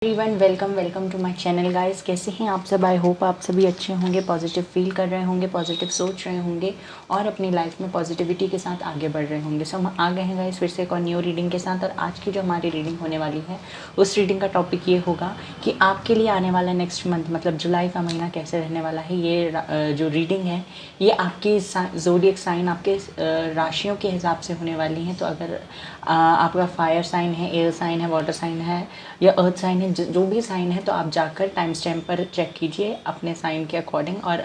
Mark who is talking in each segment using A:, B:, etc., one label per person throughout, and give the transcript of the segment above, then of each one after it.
A: Everyone welcome to my channel guys. कैसे हैं आप सब? आई होप आप सभी अच्छे होंगे, पॉजिटिव फील कर रहे होंगे, पॉजिटिव सोच रहे होंगे और अपनी लाइफ में पॉजिटिविटी के साथ आगे बढ़ रहे होंगे। सो हम आ गए हैं गाइस फिर से एक और न्यू रीडिंग के साथ। और आज की जो हमारी रीडिंग होने वाली है उस रीडिंग का टॉपिक ये होगा कि आपके लिए आने वाला नेक्स्ट मंथ मतलब जुलाई का महीना कैसे रहने वाला है। ये जो रीडिंग है ये आपकी ज़ोडिएक साइन आपके राशियों के हिसाब से होने वाली हैं। तो अगर आपका फायर साइन है, एयर साइन है, वाटर साइन है या अर्थ साइन है, जो भी साइन है तो आप जाकर टाइम स्टैम्प पर चेक कीजिए अपने साइन के अकॉर्डिंग और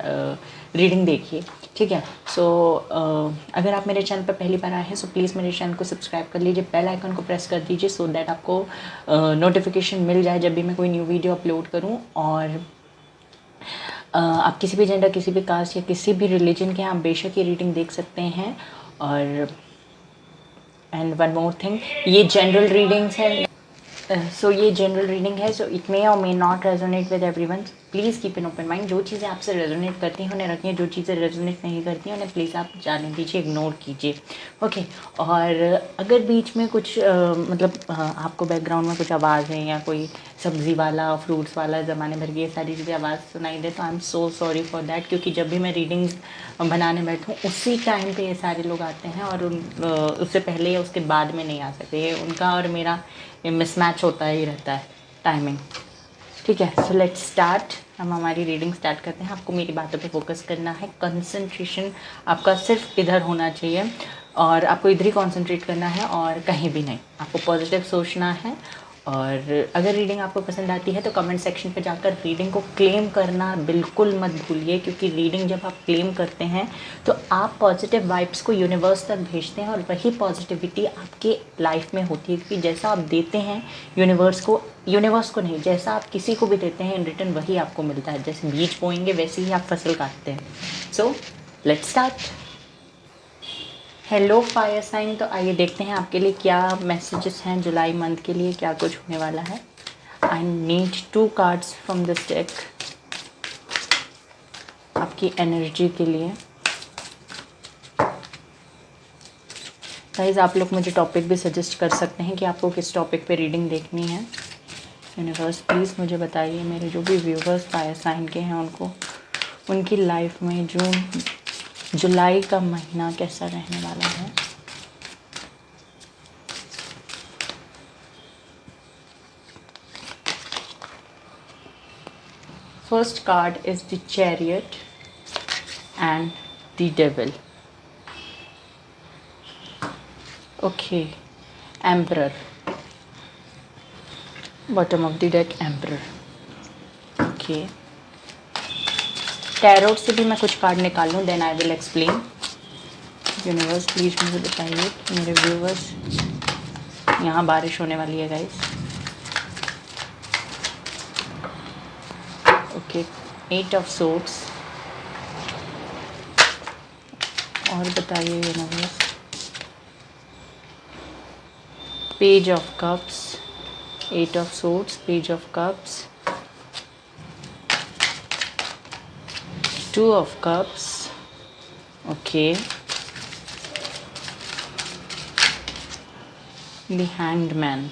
A: रीडिंग देखिए, ठीक है। सो अगर आप मेरे चैनल पर पहली बार आए हैं सो प्लीज़ मेरे चैनल को सब्सक्राइब कर लीजिए, बेल आइकन को प्रेस कर दीजिए सो दैट आपको नोटिफिकेशन मिल जाए जब भी मैं कोई न्यू वीडियो अपलोड करूँ। और आप किसी भी जेंडर, किसी भी कास्ट या किसी भी रिलीजन के आप बेशक ये रीडिंग देख सकते हैं। और एंड वन मोर थिंग, ये जनरल रीडिंग्स है। सो ये जनरल रीडिंग है, सो इट मे और may not resonate with everyone. Please keep an open mind. जो चीज़ें आपसे रेजोनेट करती हैं उन्हें रखिए, जो चीज़ें रेजोनेट नहीं करती हैं उन्हें प्लीज़ आप जाने दीजिए, इग्नोर कीजिए, ओके। और अगर बीच में कुछ आपको बैकग्राउंड में कुछ आवाज़ है या कोई सब्ज़ी वाला, फ्रूट्स वाला, ज़माने भर की ये सारी चीज़ें आवाज़ सुनाई दे तो I am so sorry for that, क्योंकि जब भी मैं रीडिंग्स बनाने बैठूँ उसी टाइम पे ये सारे लोग आते हैं और उससे पहले या उसके बाद में नहीं आ सकते। ये उनका और मेरा मिसमैच होता ही रहता है टाइमिंग, ठीक है। सो लेट्स स्टार्ट। हम हमारी रीडिंग स्टार्ट करते हैं। आपको मेरी बातों पे फोकस करना है, कंसंट्रेशन आपका सिर्फ इधर होना चाहिए और आपको इधर ही कंसंट्रेट करना है और कहीं भी नहीं। आपको पॉजिटिव सोचना है। और अगर रीडिंग आपको पसंद आती है तो कमेंट सेक्शन पे जाकर रीडिंग को क्लेम करना बिल्कुल मत भूलिए, क्योंकि रीडिंग जब आप क्लेम करते हैं तो आप पॉजिटिव वाइब्स को यूनिवर्स तक भेजते हैं और वही पॉजिटिविटी आपके लाइफ में होती है, क्योंकि जैसा आप देते हैं यूनिवर्स को नहीं, जैसा आप किसी को भी देते हैं इन रिटर्न वही आपको मिलता है। जैसे बीज बोएंगे वैसे ही आप फसल काटते हैं। So let's start. Hello fire sign, तो आइए देखते हैं आपके लिए क्या मैसेजेस हैं जुलाई मंथ के लिए, क्या कुछ होने वाला है। I need 2 cards from this deck आपकी एनर्जी के लिए। गाइस आप लोग मुझे टॉपिक भी सजेस्ट कर सकते हैं कि आपको किस टॉपिक पे रीडिंग देखनी है। यूनिवर्स प्लीज़ मुझे बताइए, मेरे जो भी व्यूवर्स फायर साइन के हैं उनको उनकी लाइफ में जुलाई का महीना कैसा रहने वाला है। First card is the chariot and the devil, okay. Emperor, bottom of the deck emperor, okay. Tarot से भी मैं कुछ कार्ड निकाल लूँ, then I will explain. Universe please मुझे बताइए कि मेरे व्यूवर्स, यहाँ बारिश होने वाली है गाइस, ओके। 8 ऑफ सोर्ड्स, और बताइए universe. Page of cups, 8 of swords, page of cups, 2 of cups, okay. The Hanged Man,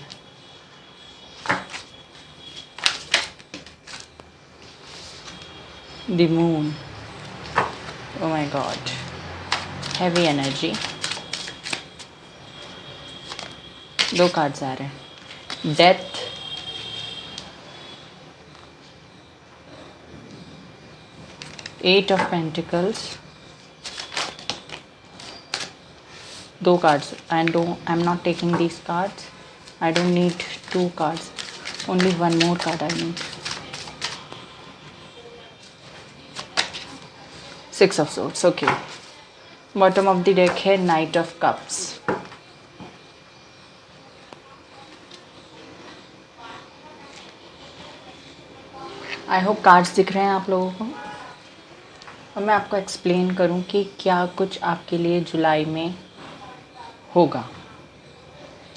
A: the Moon, oh my god, heavy energy। 2 cards आ रहे हैं, death, eight of pentacles, 2 cards। I'm not taking these cards, I don't need 2 cards, only 1 more card I need। 6 of swords, okay। Bottom of the deck है knight of cups, I hope cards दिख रहे हैं आप लोगों को। और मैं आपको एक्सप्लेन करूं कि क्या कुछ आपके लिए जुलाई में होगा,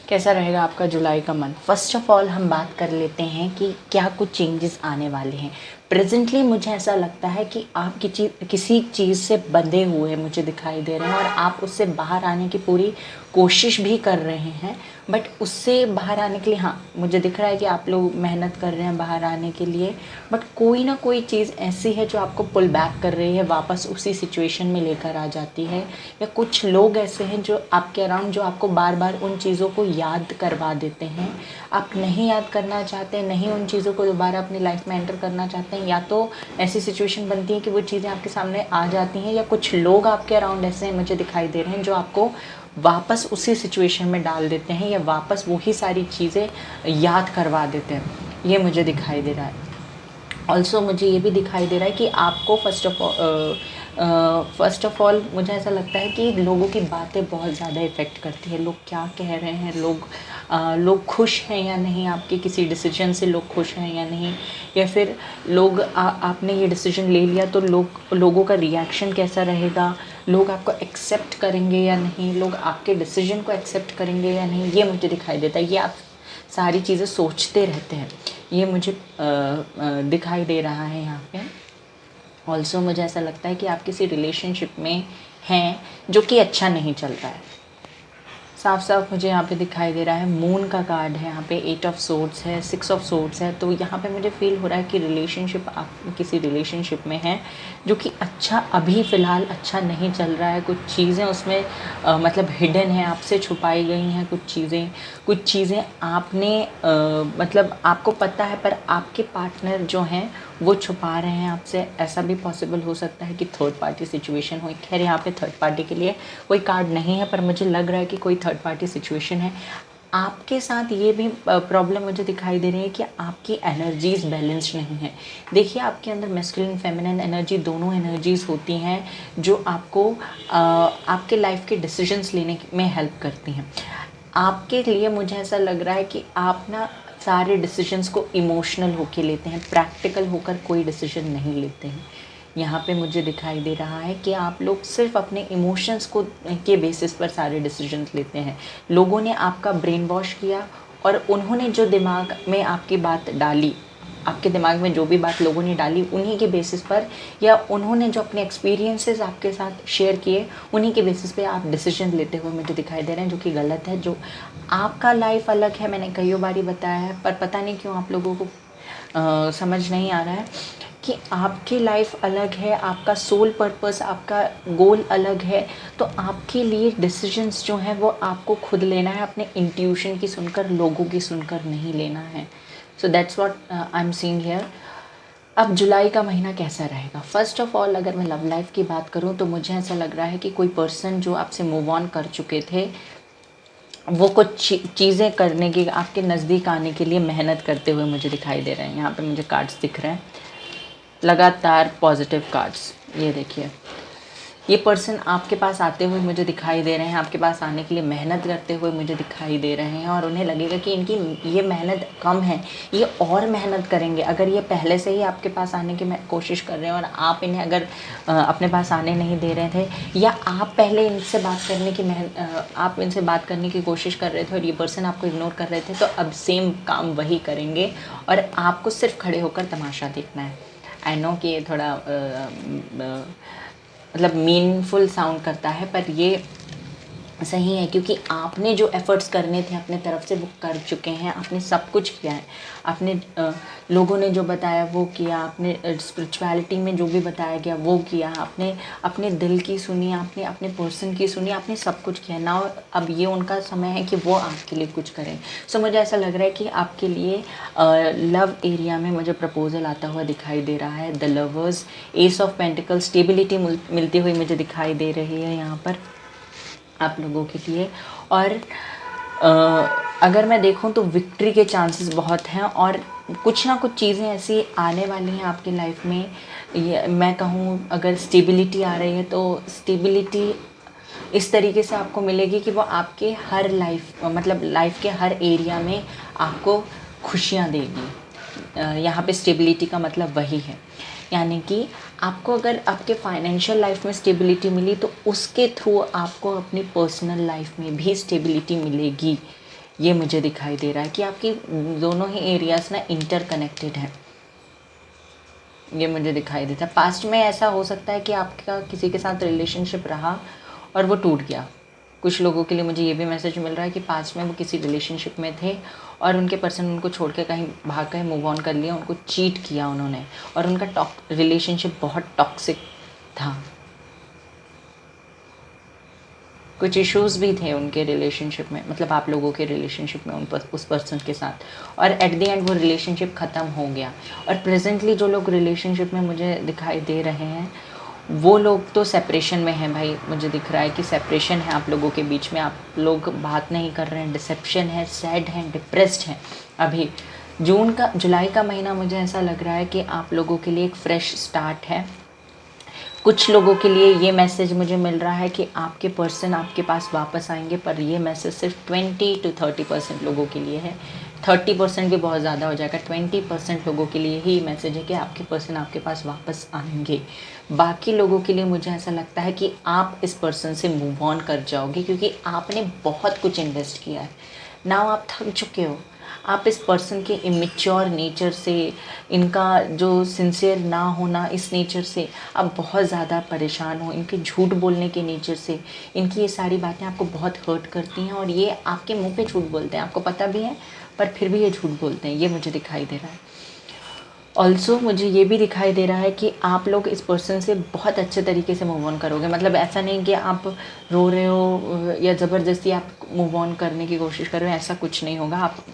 A: कैसा रहेगा आपका जुलाई का मंथ। फर्स्ट ऑफ ऑल हम बात कर लेते हैं कि क्या कुछ चेंजेस आने वाले हैं। प्रेजेंटली मुझे ऐसा लगता है कि आप किसी चीज़ से बंधे हुए मुझे दिखाई दे रहे हैं, और आप उससे बाहर आने की पूरी कोशिश भी कर रहे हैं, बट उससे बाहर आने के लिए, हाँ मुझे दिख रहा है कि आप लोग मेहनत कर रहे हैं बाहर आने के लिए, बट कोई ना कोई चीज़ ऐसी है जो आपको पुल बैक कर रही है, वापस उसी सिचुएशन में लेकर आ जाती है। या कुछ लोग ऐसे हैं जो आपके अराउंड, जो आपको बार बार उन चीज़ों को याद करवा देते हैं। आप नहीं याद करना चाहते, नहीं उन चीज़ों को दोबारा अपनी लाइफ में एंटर करना चाहते हैं, या तो ऐसी सिचुएशन बनती है कि वो चीज़ें आपके सामने आ जाती हैं, या कुछ लोग आपके अराउंड ऐसे हैं मुझे दिखाई दे रहे हैं जो आपको वापस उसी सिचुएशन में डाल देते हैं, या वापस वही सारी चीज़ें याद करवा देते हैं। ये मुझे दिखाई दे रहा है। ऑल्सो मुझे ये भी दिखाई दे रहा है कि आपको फर्स्ट ऑफ ऑल मुझे ऐसा लगता है कि लोगों की बातें बहुत ज़्यादा इफ़ेक्ट करती है। लोग क्या कह रहे हैं, लोग खुश हैं या नहीं, आपके किसी डिसीजन से लोग खुश हैं या नहीं, या फिर आपने ये डिसीजन ले लिया तो लोगों का रिएक्शन कैसा रहेगा, लोग आपको एक्सेप्ट करेंगे या नहीं, लोग आपके डिसीजन को एक्सेप्ट करेंगे या नहीं, ये मुझे दिखाई देता है। ये आप सारी चीज़ें सोचते रहते हैं, ये मुझे दिखाई दे रहा है यहाँ पे। ऑल्सो मुझे ऐसा लगता है कि आप किसी रिलेशनशिप में हैं जो कि अच्छा नहीं चल रहा है। साफ साफ मुझे यहाँ पे दिखाई दे रहा है, मून का कार्ड है यहाँ पे, 8 ऑफ सोर्ड्स है, 6 ऑफ सोर्ड्स है। तो यहाँ पे मुझे फील हो रहा है कि आप किसी रिलेशनशिप में हैं जो कि अच्छा, अभी फ़िलहाल अच्छा नहीं चल रहा है। कुछ चीज़ें उसमें मतलब हिडन है, आपसे छुपाई गई हैं कुछ चीज़ें आपने मतलब आपको पता है, पर आपके पार्टनर जो हैं वो छुपा रहे हैं आपसे। ऐसा भी पॉसिबल हो सकता है कि थर्ड पार्टी सिचुएशन हो। खैर यहाँ पे थर्ड पार्टी के लिए कोई कार्ड नहीं है, पर मुझे लग रहा है कि कोई थर्ड पार्टी सिचुएशन है आपके साथ। ये भी प्रॉब्लम मुझे दिखाई दे रही है कि आपकी एनर्जीज़ बैलेंस्ड नहीं है। देखिए, आपके अंदर मैस्कुलिन फेमिनिन एनर्जी, दोनों एनर्जीज़ होती हैं जो आपको आपके लाइफ के डिसीजंस लेने में हेल्प करती हैं। आपके लिए मुझे ऐसा लग रहा है कि आप ना सारे डिसीजंस को इमोशनल होके लेते हैं, प्रैक्टिकल होकर कोई डिसीजन नहीं लेते हैं। यहाँ पे मुझे दिखाई दे रहा है कि आप लोग सिर्फ अपने इमोशंस को के बेसिस पर सारे डिसीजंस लेते हैं। लोगों ने आपका ब्रेन वॉश किया, और उन्होंने जो दिमाग में आपकी बात डाली, आपके दिमाग में जो भी बात लोगों ने डाली, उन्हीं के बेसिस पर, या उन्होंने जो अपने एक्सपीरियंसेस आपके साथ शेयर किए, उन्हीं के बेसिस पे आप डिसीजन लेते हुए मुझे दिखाई दे रहे हैं, जो कि गलत है। जो आपका लाइफ अलग है, मैंने कई बार ही बताया है, पर पता नहीं क्यों आप लोगों को समझ नहीं आ रहा है कि आपकी लाइफ अलग है, आपका सोल पर्पस, आपका गोल अलग है। तो आपके लिए डिसीजंस जो हैं वो आपको खुद लेना है, अपने इंट्यूशन की सुनकर, लोगों की सुनकर नहीं लेना है। So that's what I am seeing here. अब जुलाई का महीना कैसा रहेगा? फर्स्ट ऑफ ऑल, अगर मैं लव लाइफ की बात करूं तो मुझे ऐसा लग रहा है कि कोई पर्सन जो आपसे मूव ऑन कर चुके थे, वो कुछ चीज़ें करने की, आपके नज़दीक आने के लिए मेहनत करते हुए मुझे दिखाई दे रहे हैं। यहाँ पे मुझे कार्ड्स दिख रहे हैं, लगातार पॉजिटिव कार्ड्स। ये देखिए, ये पर्सन आपके पास आते हुए मुझे दिखाई दे रहे हैं, आपके पास आने के लिए मेहनत करते हुए मुझे दिखाई दे रहे हैं, और उन्हें लगेगा कि इनकी ये मेहनत कम है, ये और मेहनत करेंगे। अगर ये पहले से ही आपके पास आने की कोशिश कर रहे हैं, और आप इन्हें अगर अपने पास आने नहीं दे रहे थे, या आप पहले इनसे बात करने की आप इनसे बात करने की कोशिश कर रहे थे और ये पर्सन आपको इग्नोर कर रहे थे, तो अब सेम काम वही करेंगे, और आपको सिर्फ खड़े होकर तमाशा देखना है। आई नो कि ये थोड़ा मतलब मीनिंगफुल साउंड करता है, पर ये सही है, क्योंकि आपने जो एफ़र्ट्स करने थे अपने तरफ से वो कर चुके हैं। आपने सब कुछ किया है, आपने लोगों ने जो बताया वो किया, आपने स्पिरिचुअलिटी में जो भी बताया गया वो किया, आपने अपने दिल की सुनी, आपने अपने पर्सन की सुनी, आपने सब कुछ किया ना। अब ये उनका समय है कि वो आपके लिए कुछ करें। सो मुझे ऐसा लग रहा है कि आपके लिए लव एरिया में मुझे प्रपोजल आता हुआ दिखाई दे रहा है। The lovers, S of pentacle, stability मिलती हुई मुझे दिखाई दे रही है यहाँ पर आप लोगों के लिए। और अगर मैं देखूं तो विक्ट्री के चांसेस बहुत हैं, और कुछ ना कुछ चीज़ें ऐसी आने वाली हैं आपकी लाइफ में। ये मैं कहूँ, अगर स्टेबिलिटी आ रही है तो स्टेबिलिटी इस तरीके से आपको मिलेगी कि वो आपके हर लाइफ के हर एरिया में आपको खुशियाँ देगी। यहाँ पे स्टेबिलिटी का मतलब वही है, यानी कि आपको अगर आपके फाइनेंशियल लाइफ में स्टेबिलिटी मिली तो उसके थ्रू आपको अपनी पर्सनल लाइफ में भी स्टेबिलिटी मिलेगी। ये मुझे दिखाई दे रहा है कि आपकी दोनों ही एरियाज़ ना इंटरकनेक्टेड हैं। ये मुझे दिखाई देता है। पास्ट में ऐसा हो सकता है कि आपका किसी के साथ रिलेशनशिप रहा और वो टूट गया। कुछ लोगों के लिए मुझे ये भी मैसेज मिल रहा है कि पास्ट में वो किसी रिलेशनशिप में थे और उनके पर्सन उनको छोड़ के कहीं भाग गए, मूव ऑन कर लिया, उनको चीट किया उन्होंने, और उनका रिलेशनशिप बहुत टॉक्सिक था। कुछ इश्यूज़ भी थे उनके रिलेशनशिप में, मतलब आप लोगों के रिलेशनशिप में उस पर्सन के साथ, और एट द एंड वो रिलेशनशिप ख़त्म हो गया। और प्रेजेंटली जो लोग रिलेशनशिप में मुझे दिखाई दे रहे हैं वो लोग तो सेपरेशन में हैं भाई। मुझे दिख रहा है कि सेपरेशन है आप लोगों के बीच में, आप लोग बात नहीं कर रहे हैं, डिसेप्शन है, सैड हैं, डिप्रेस्ड हैं। अभी जुलाई का महीना मुझे ऐसा लग रहा है कि आप लोगों के लिए एक फ्रेश स्टार्ट है। कुछ लोगों के लिए ये मैसेज मुझे मिल रहा है कि आपके पर्सन आपके पास वापस आएंगे, पर ये मैसेज सिर्फ 20 to 30% लोगों के लिए है। 30% भी बहुत ज़्यादा हो जाएगा। 20% लोगों के लिए ही मैसेज है कि आपके पर्सन आपके पास वापस आएंगे। बाकी लोगों के लिए मुझे ऐसा लगता है कि आप इस पर्सन से मूव ऑन कर जाओगे, क्योंकि आपने बहुत कुछ इन्वेस्ट किया है। नाउ आप थक चुके हो। आप इस पर्सन के इमेच्योर नेचर से, इनका जो सिंसियर ना होना, इस नेचर से आप बहुत ज़्यादा परेशान हो। इनके झूठ बोलने के नेचर से, इनकी ये सारी बातें आपको बहुत हर्ट करती हैं, और ये आपके मुंह पे झूठ बोलते हैं, आपको पता भी है पर फिर भी ये झूठ बोलते हैं। ये मुझे दिखाई दे रहा है। ऑल्सो मुझे ये भी दिखाई दे रहा है कि आप लोग इस पर्सन से बहुत अच्छे तरीके से मूव ऑन करोगे। मतलब ऐसा नहीं कि आप रो रहे हो या ज़बरदस्ती आप मूव ऑन करने की कोशिश कर रहे हो, ऐसा कुछ नहीं होगा। आप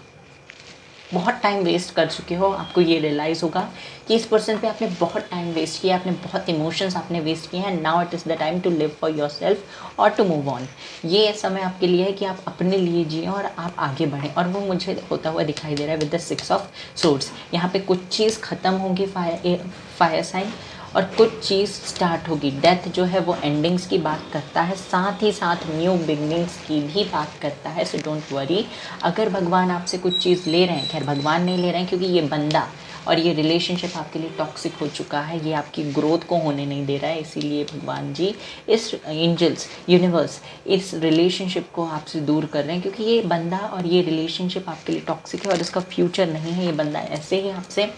A: बहुत टाइम वेस्ट कर चुके हो, आपको ये रियलाइज़ होगा कि इस पर्सन पे आपने बहुत टाइम वेस्ट किया, आपने बहुत इमोशंस आपने वेस्ट किए हैं। Now it is the time to live for yourself और टू मूव ऑन। ये समय आपके लिए है कि आप अपने लिए जिए और आप आगे बढ़ें, और वो मुझे होता हुआ दिखाई दे रहा है विद द 6 ऑफ सोर्ड्स। यहाँ पे कुछ चीज़ ख़त्म होगी, फायर साइन, और कुछ चीज़ स्टार्ट होगी। डेथ जो है वो एंडिंग्स की बात करता है, साथ ही साथ न्यू बिगनिंग्स की भी बात करता है। So don't worry. अगर भगवान आपसे कुछ चीज़ ले रहे हैं, खैर भगवान नहीं ले रहे हैं क्योंकि ये बंदा और ये रिलेशनशिप आपके लिए टॉक्सिक हो चुका है, ये आपकी ग्रोथ को होने नहीं दे रहा है, इसीलिए भगवान जी, इस एंजल्स, यूनिवर्स इस रिलेशनशिप को आपसे दूर कर रहे हैं, क्योंकि ये बंदा और ये रिलेशनशिप आपके लिए टॉक्सिक है और इसका फ्यूचर नहीं है। ये बंदा ऐसे ही आपसे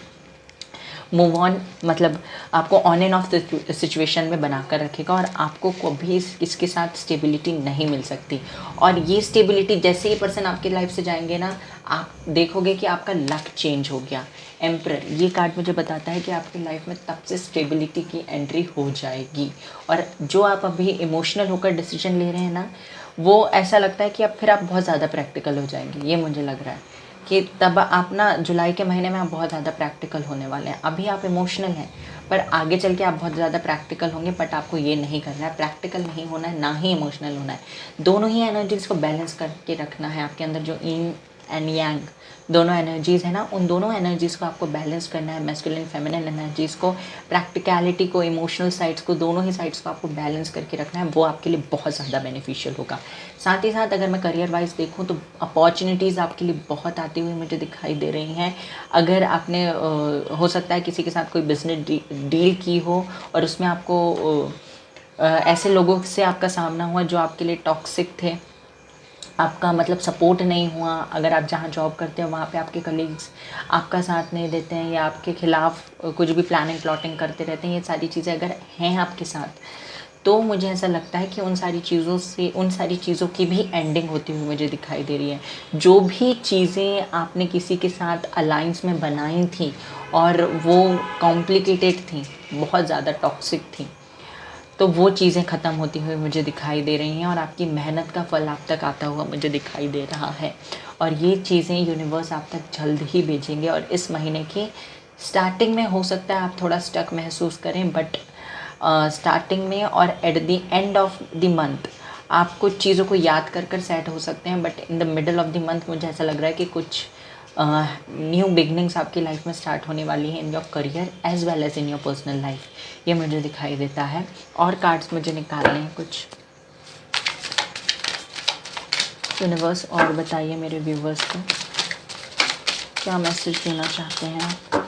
A: मूव ऑन, मतलब आपको ऑन एंड ऑफ सिचुएशन में बनाकर रखेगा, और आपको कभी इसके साथ स्टेबिलिटी नहीं मिल सकती। और ये स्टेबिलिटी जैसे ही पर्सन आपके लाइफ से जाएंगे ना, आप देखोगे कि आपका लक चेंज हो गया। एम्परर, ये कार्ड मुझे बताता है कि आपकी लाइफ में तब से स्टेबिलिटी की एंट्री हो जाएगी। और जो आप अभी इमोशनल होकर डिसीजन ले रहे हैं ना, वो ऐसा लगता है कि अब फिर आप बहुत ज़्यादा प्रैक्टिकल हो जाएंगे। ये मुझे लग रहा है कि तब आप ना जुलाई के महीने में आप बहुत ज़्यादा प्रैक्टिकल होने वाले हैं। अभी आप इमोशनल हैं, पर आगे चल के आप बहुत ज़्यादा प्रैक्टिकल होंगे। बट आपको ये नहीं करना है, प्रैक्टिकल नहीं होना है, ना ही इमोशनल होना है। दोनों ही एनर्जीज़ को बैलेंस करके रखना है। आपके अंदर जो yin एंड yang दोनों एनर्जीज़ है ना, उन दोनों एनर्जीज़ को आपको बैलेंस करना है। मैस्कुलिन फेमिनिन एनर्जीज़ को, प्रैक्टिकलिटी को, इमोशनल साइड्स को, दोनों ही साइड्स को आपको बैलेंस करके रखना है। वो आपके लिए बहुत ज़्यादा बेनिफिशियल होगा। साथ ही साथ अगर मैं करियर वाइज देखूँ तो अपॉर्चुनिटीज़ आपके लिए बहुत आती हुई मुझे दिखाई दे रही हैं। अगर आपने हो सकता है किसी के साथ कोई बिजनेस डील की हो और उसमें आपको ऐसे लोगों से आपका सामना हुआ जो आपके लिए टॉक्सिक थे, आपका मतलब सपोर्ट नहीं हुआ। अगर आप जहाँ जॉब करते हो वहाँ पे आपके कलीग्स आपका साथ नहीं देते हैं, या आपके खिलाफ कुछ भी प्लानिंग प्लॉटिंग करते रहते हैं, ये सारी चीज़ें अगर हैं आपके साथ, तो मुझे ऐसा लगता है कि उन सारी चीज़ों की भी एंडिंग होती हुई मुझे दिखाई दे रही है। जो भी चीज़ें आपने किसी के साथ अलाइंस में बनाई थी और वो कॉम्प्लिकेटेड थी, बहुत ज़्यादा टॉक्सिक थी, तो वो चीज़ें ख़त्म होती हुई मुझे दिखाई दे रही हैं, और आपकी मेहनत का फल आप तक आता हुआ मुझे दिखाई दे रहा है। और ये चीज़ें यूनिवर्स आप तक जल्द ही भेजेंगे। और इस महीने की स्टार्टिंग में हो सकता है आप थोड़ा स्टक महसूस करें, बट स्टार्टिंग में और at the end of the month आप कुछ चीज़ों को याद कर कर सेट हो सकते हैं। But in the middle of the month मुझे ऐसा लग रहा है कि कुछ न्यू बिगनिंग्स आपकी लाइफ में स्टार्ट होने वाली हैं, in your career as well as in your personal life. ये मुझे दिखाई देता है। और कार्ड्स मुझे निकालने हैं कुछ। यूनिवर्स और बताइए मेरे व्यूवर्स को क्या मैसेज देना चाहते हैं आप।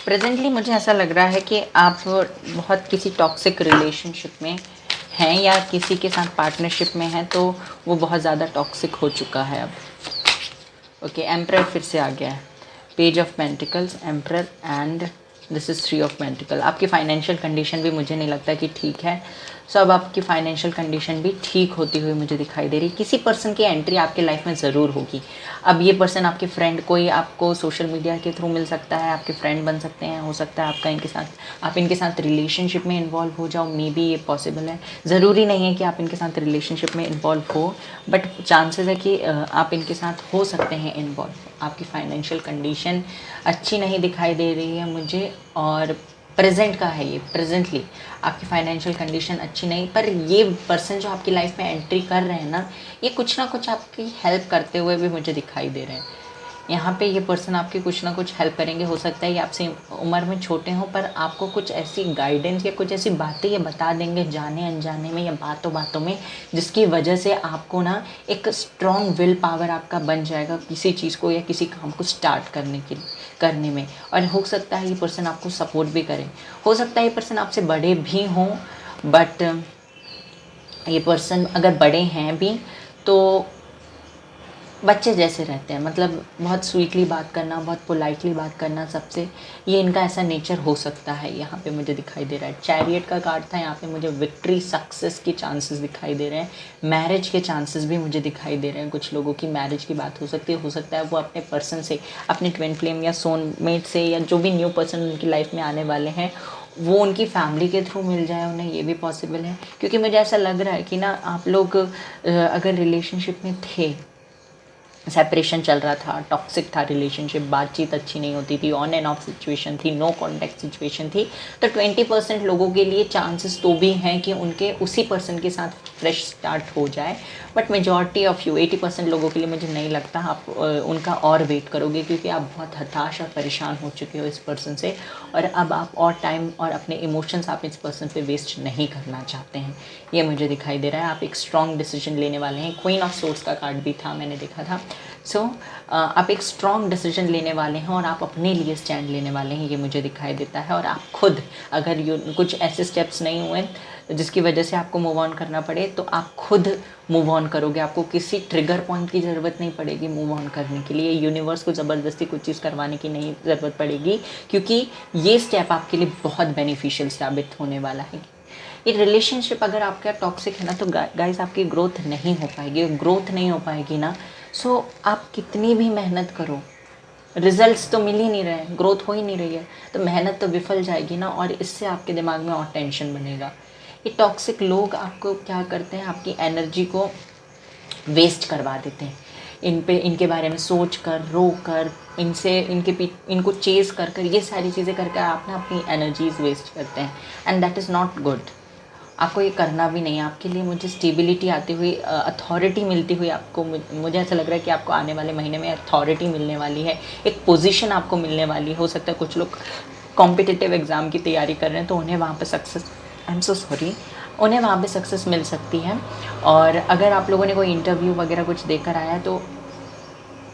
A: प्रेजेंटली मुझे ऐसा लग रहा है कि आप बहुत किसी टॉक्सिक रिलेशनशिप में हैं, या किसी के साथ पार्टनरशिप में हैं, तो वो बहुत ज़्यादा टॉक्सिक हो चुका है अब। ओके, एम्परर फिर से आ गया है। Page of pentacles, emperor and this is 3 of pentacle. आपकी फाइनेंशियल कंडीशन भी मुझे नहीं लगता कि ठीक है। सो अब आपकी फाइनेंशियल कंडीशन भी ठीक होती हुई मुझे दिखाई दे रही है। किसी पर्सन की एंट्री आपके लाइफ में ज़रूर होगी। अब ये पर्सन आपके फ्रेंड, कोई आपको सोशल मीडिया के थ्रू मिल सकता है, आपके फ्रेंड बन सकते हैं, हो सकता है आपका आप इनके साथ रिलेशनशिप में इन्वॉल्व हो जाओ, मे बी ये पॉसिबल है। ज़रूरी नहीं है कि आप इनके साथ रिलेशनशिप में इन्वॉल्व हो, बट चांसेस है कि आप इनके साथ हो सकते हैं इन्वॉल्व। आपकी फाइनेंशियल कंडीशन अच्छी नहीं दिखाई दे रही है मुझे, और प्रेजेंट का है ये, प्रेजेंटली आपकी फाइनेंशियल कंडीशन अच्छी नहीं। पर ये पर्सन जो आपकी लाइफ में एंट्री कर रहे हैं ना, ये कुछ ना कुछ आपकी हेल्प करते हुए भी मुझे दिखाई दे रहे हैं। यहाँ पे ये पर्सन आपकी कुछ ना कुछ हेल्प करेंगे। हो सकता है ये आपसे उम्र में छोटे हों, पर आपको कुछ ऐसी गाइडेंस या कुछ ऐसी बातें ये बता देंगे जाने अनजाने में या बातों बातों में, जिसकी वजह से आपको ना एक स्ट्रॉन्ग विल पावर आपका बन जाएगा किसी चीज़ को या किसी काम को स्टार्ट करने में। और हो सकता है ये पर्सन आपको सपोर्ट भी करे। हो सकता है ये पर्सन आपसे बड़े भी हों, बट ये पर्सन अगर बड़े हैं भी तो बच्चे जैसे रहते हैं, मतलब बहुत स्वीटली बात करना, बहुत पोलाइटली बात करना सबसे, ये इनका ऐसा नेचर हो सकता है। यहाँ पे मुझे दिखाई दे रहा है चैरियट का कार्ड था, यहाँ पे मुझे विक्ट्री, सक्सेस के चांसेस दिखाई दे रहे हैं। मैरिज के चांसेस भी मुझे दिखाई दे रहे हैं। कुछ लोगों की मैरिज की बात हो सकती है। हो सकता है वो अपने पर्सन से, अपने ट्विन फ्लेम या सोलमेट से, या जो भी न्यू पर्सन उनकी लाइफ में आने वाले हैं, वो उनकी फैमिली के थ्रू मिल जाए उन्हें, ये भी पॉसिबल है। क्योंकि मुझे ऐसा लग रहा है कि ना आप लोग अगर रिलेशनशिप में थे, सेपरेशन चल रहा था, टॉक्सिक था रिलेशनशिप, बातचीत अच्छी नहीं होती थी, ऑन एंड ऑफ सिचुएशन थी, नो कॉन्टैक्ट सिचुएशन थी, तो 20% लोगों के लिए चांसेस तो भी हैं कि उनके उसी पर्सन के साथ फ्रेश स्टार्ट हो जाए। बट मेजॉरिटी ऑफ यू 80% लोगों के लिए मुझे नहीं लगता आप उनका और वेट करोगे, क्योंकि आप बहुत हताश और परेशान हो चुके हो इस पर्सन से, और अब आप और टाइम और अपने इमोशंस आप इस पर्सन पे वेस्ट नहीं करना चाहते हैं। ये मुझे दिखाई दे रहा है। आप एक स्ट्रॉन्ग डिसीजन लेने वाले हैं। क्वीन ऑफ सोर्ड्स का कार्ड भी था, मैंने देखा था। सो आप एक स्ट्रॉन्ग डिसीजन लेने वाले हैं और आप अपने लिए स्टैंड लेने वाले हैं, ये मुझे दिखाई देता है। और आप खुद, अगर कुछ ऐसे स्टेप्स नहीं हुए जिसकी वजह से आपको मूव ऑन करना पड़े, तो आप खुद मूव ऑन करोगे। आपको किसी ट्रिगर पॉइंट की ज़रूरत नहीं पड़ेगी मूव ऑन करने के लिए। यूनिवर्स को ज़बरदस्ती कुछ चीज़ करवाने की नहीं ज़रूरत पड़ेगी, क्योंकि ये स्टेप आपके लिए बहुत बेनिफिशियल साबित होने वाला है। ये रिलेशनशिप अगर आपका टॉक्सिक है ना, तो गाइस आपकी ग्रोथ नहीं हो पाएगी। ग्रोथ नहीं हो पाएगी ना, सो आप कितनी भी मेहनत करो, रिजल्ट्स तो मिल ही नहीं रहे, ग्रोथ हो ही नहीं रही है, तो मेहनत तो विफल जाएगी ना, और इससे आपके दिमाग में और टेंशन बनेगा। ये टॉक्सिक लोग आपको क्या करते हैं, आपकी एनर्जी को वेस्ट करवा देते हैं। इनके बारे में सोच कर, रो कर, इनको चेज़ कर कर, ये सारी चीज़ें करके आप ना अपनी एनर्जीज वेस्ट करते हैं, and that is not good. आपको ये करना भी नहीं है। आपके लिए मुझे स्टेबिलिटी आती हुई, अथॉरिटी मिलती हुई आपको, मुझे ऐसा लग रहा है कि आपको आने वाले महीने में अथॉरिटी मिलने वाली है, एक पोजीशन आपको मिलने वाली है। हो सकता है कुछ लोग कॉम्पिटिटिव एग्ज़ाम की तैयारी कर रहे हैं, तो उन्हें वहाँ पे success, I am so sorry, उन्हें वहाँ पे सक्सेस मिल सकती है। और अगर आप लोगों ने कोई इंटरव्यू वगैरह कुछ देकर आया, तो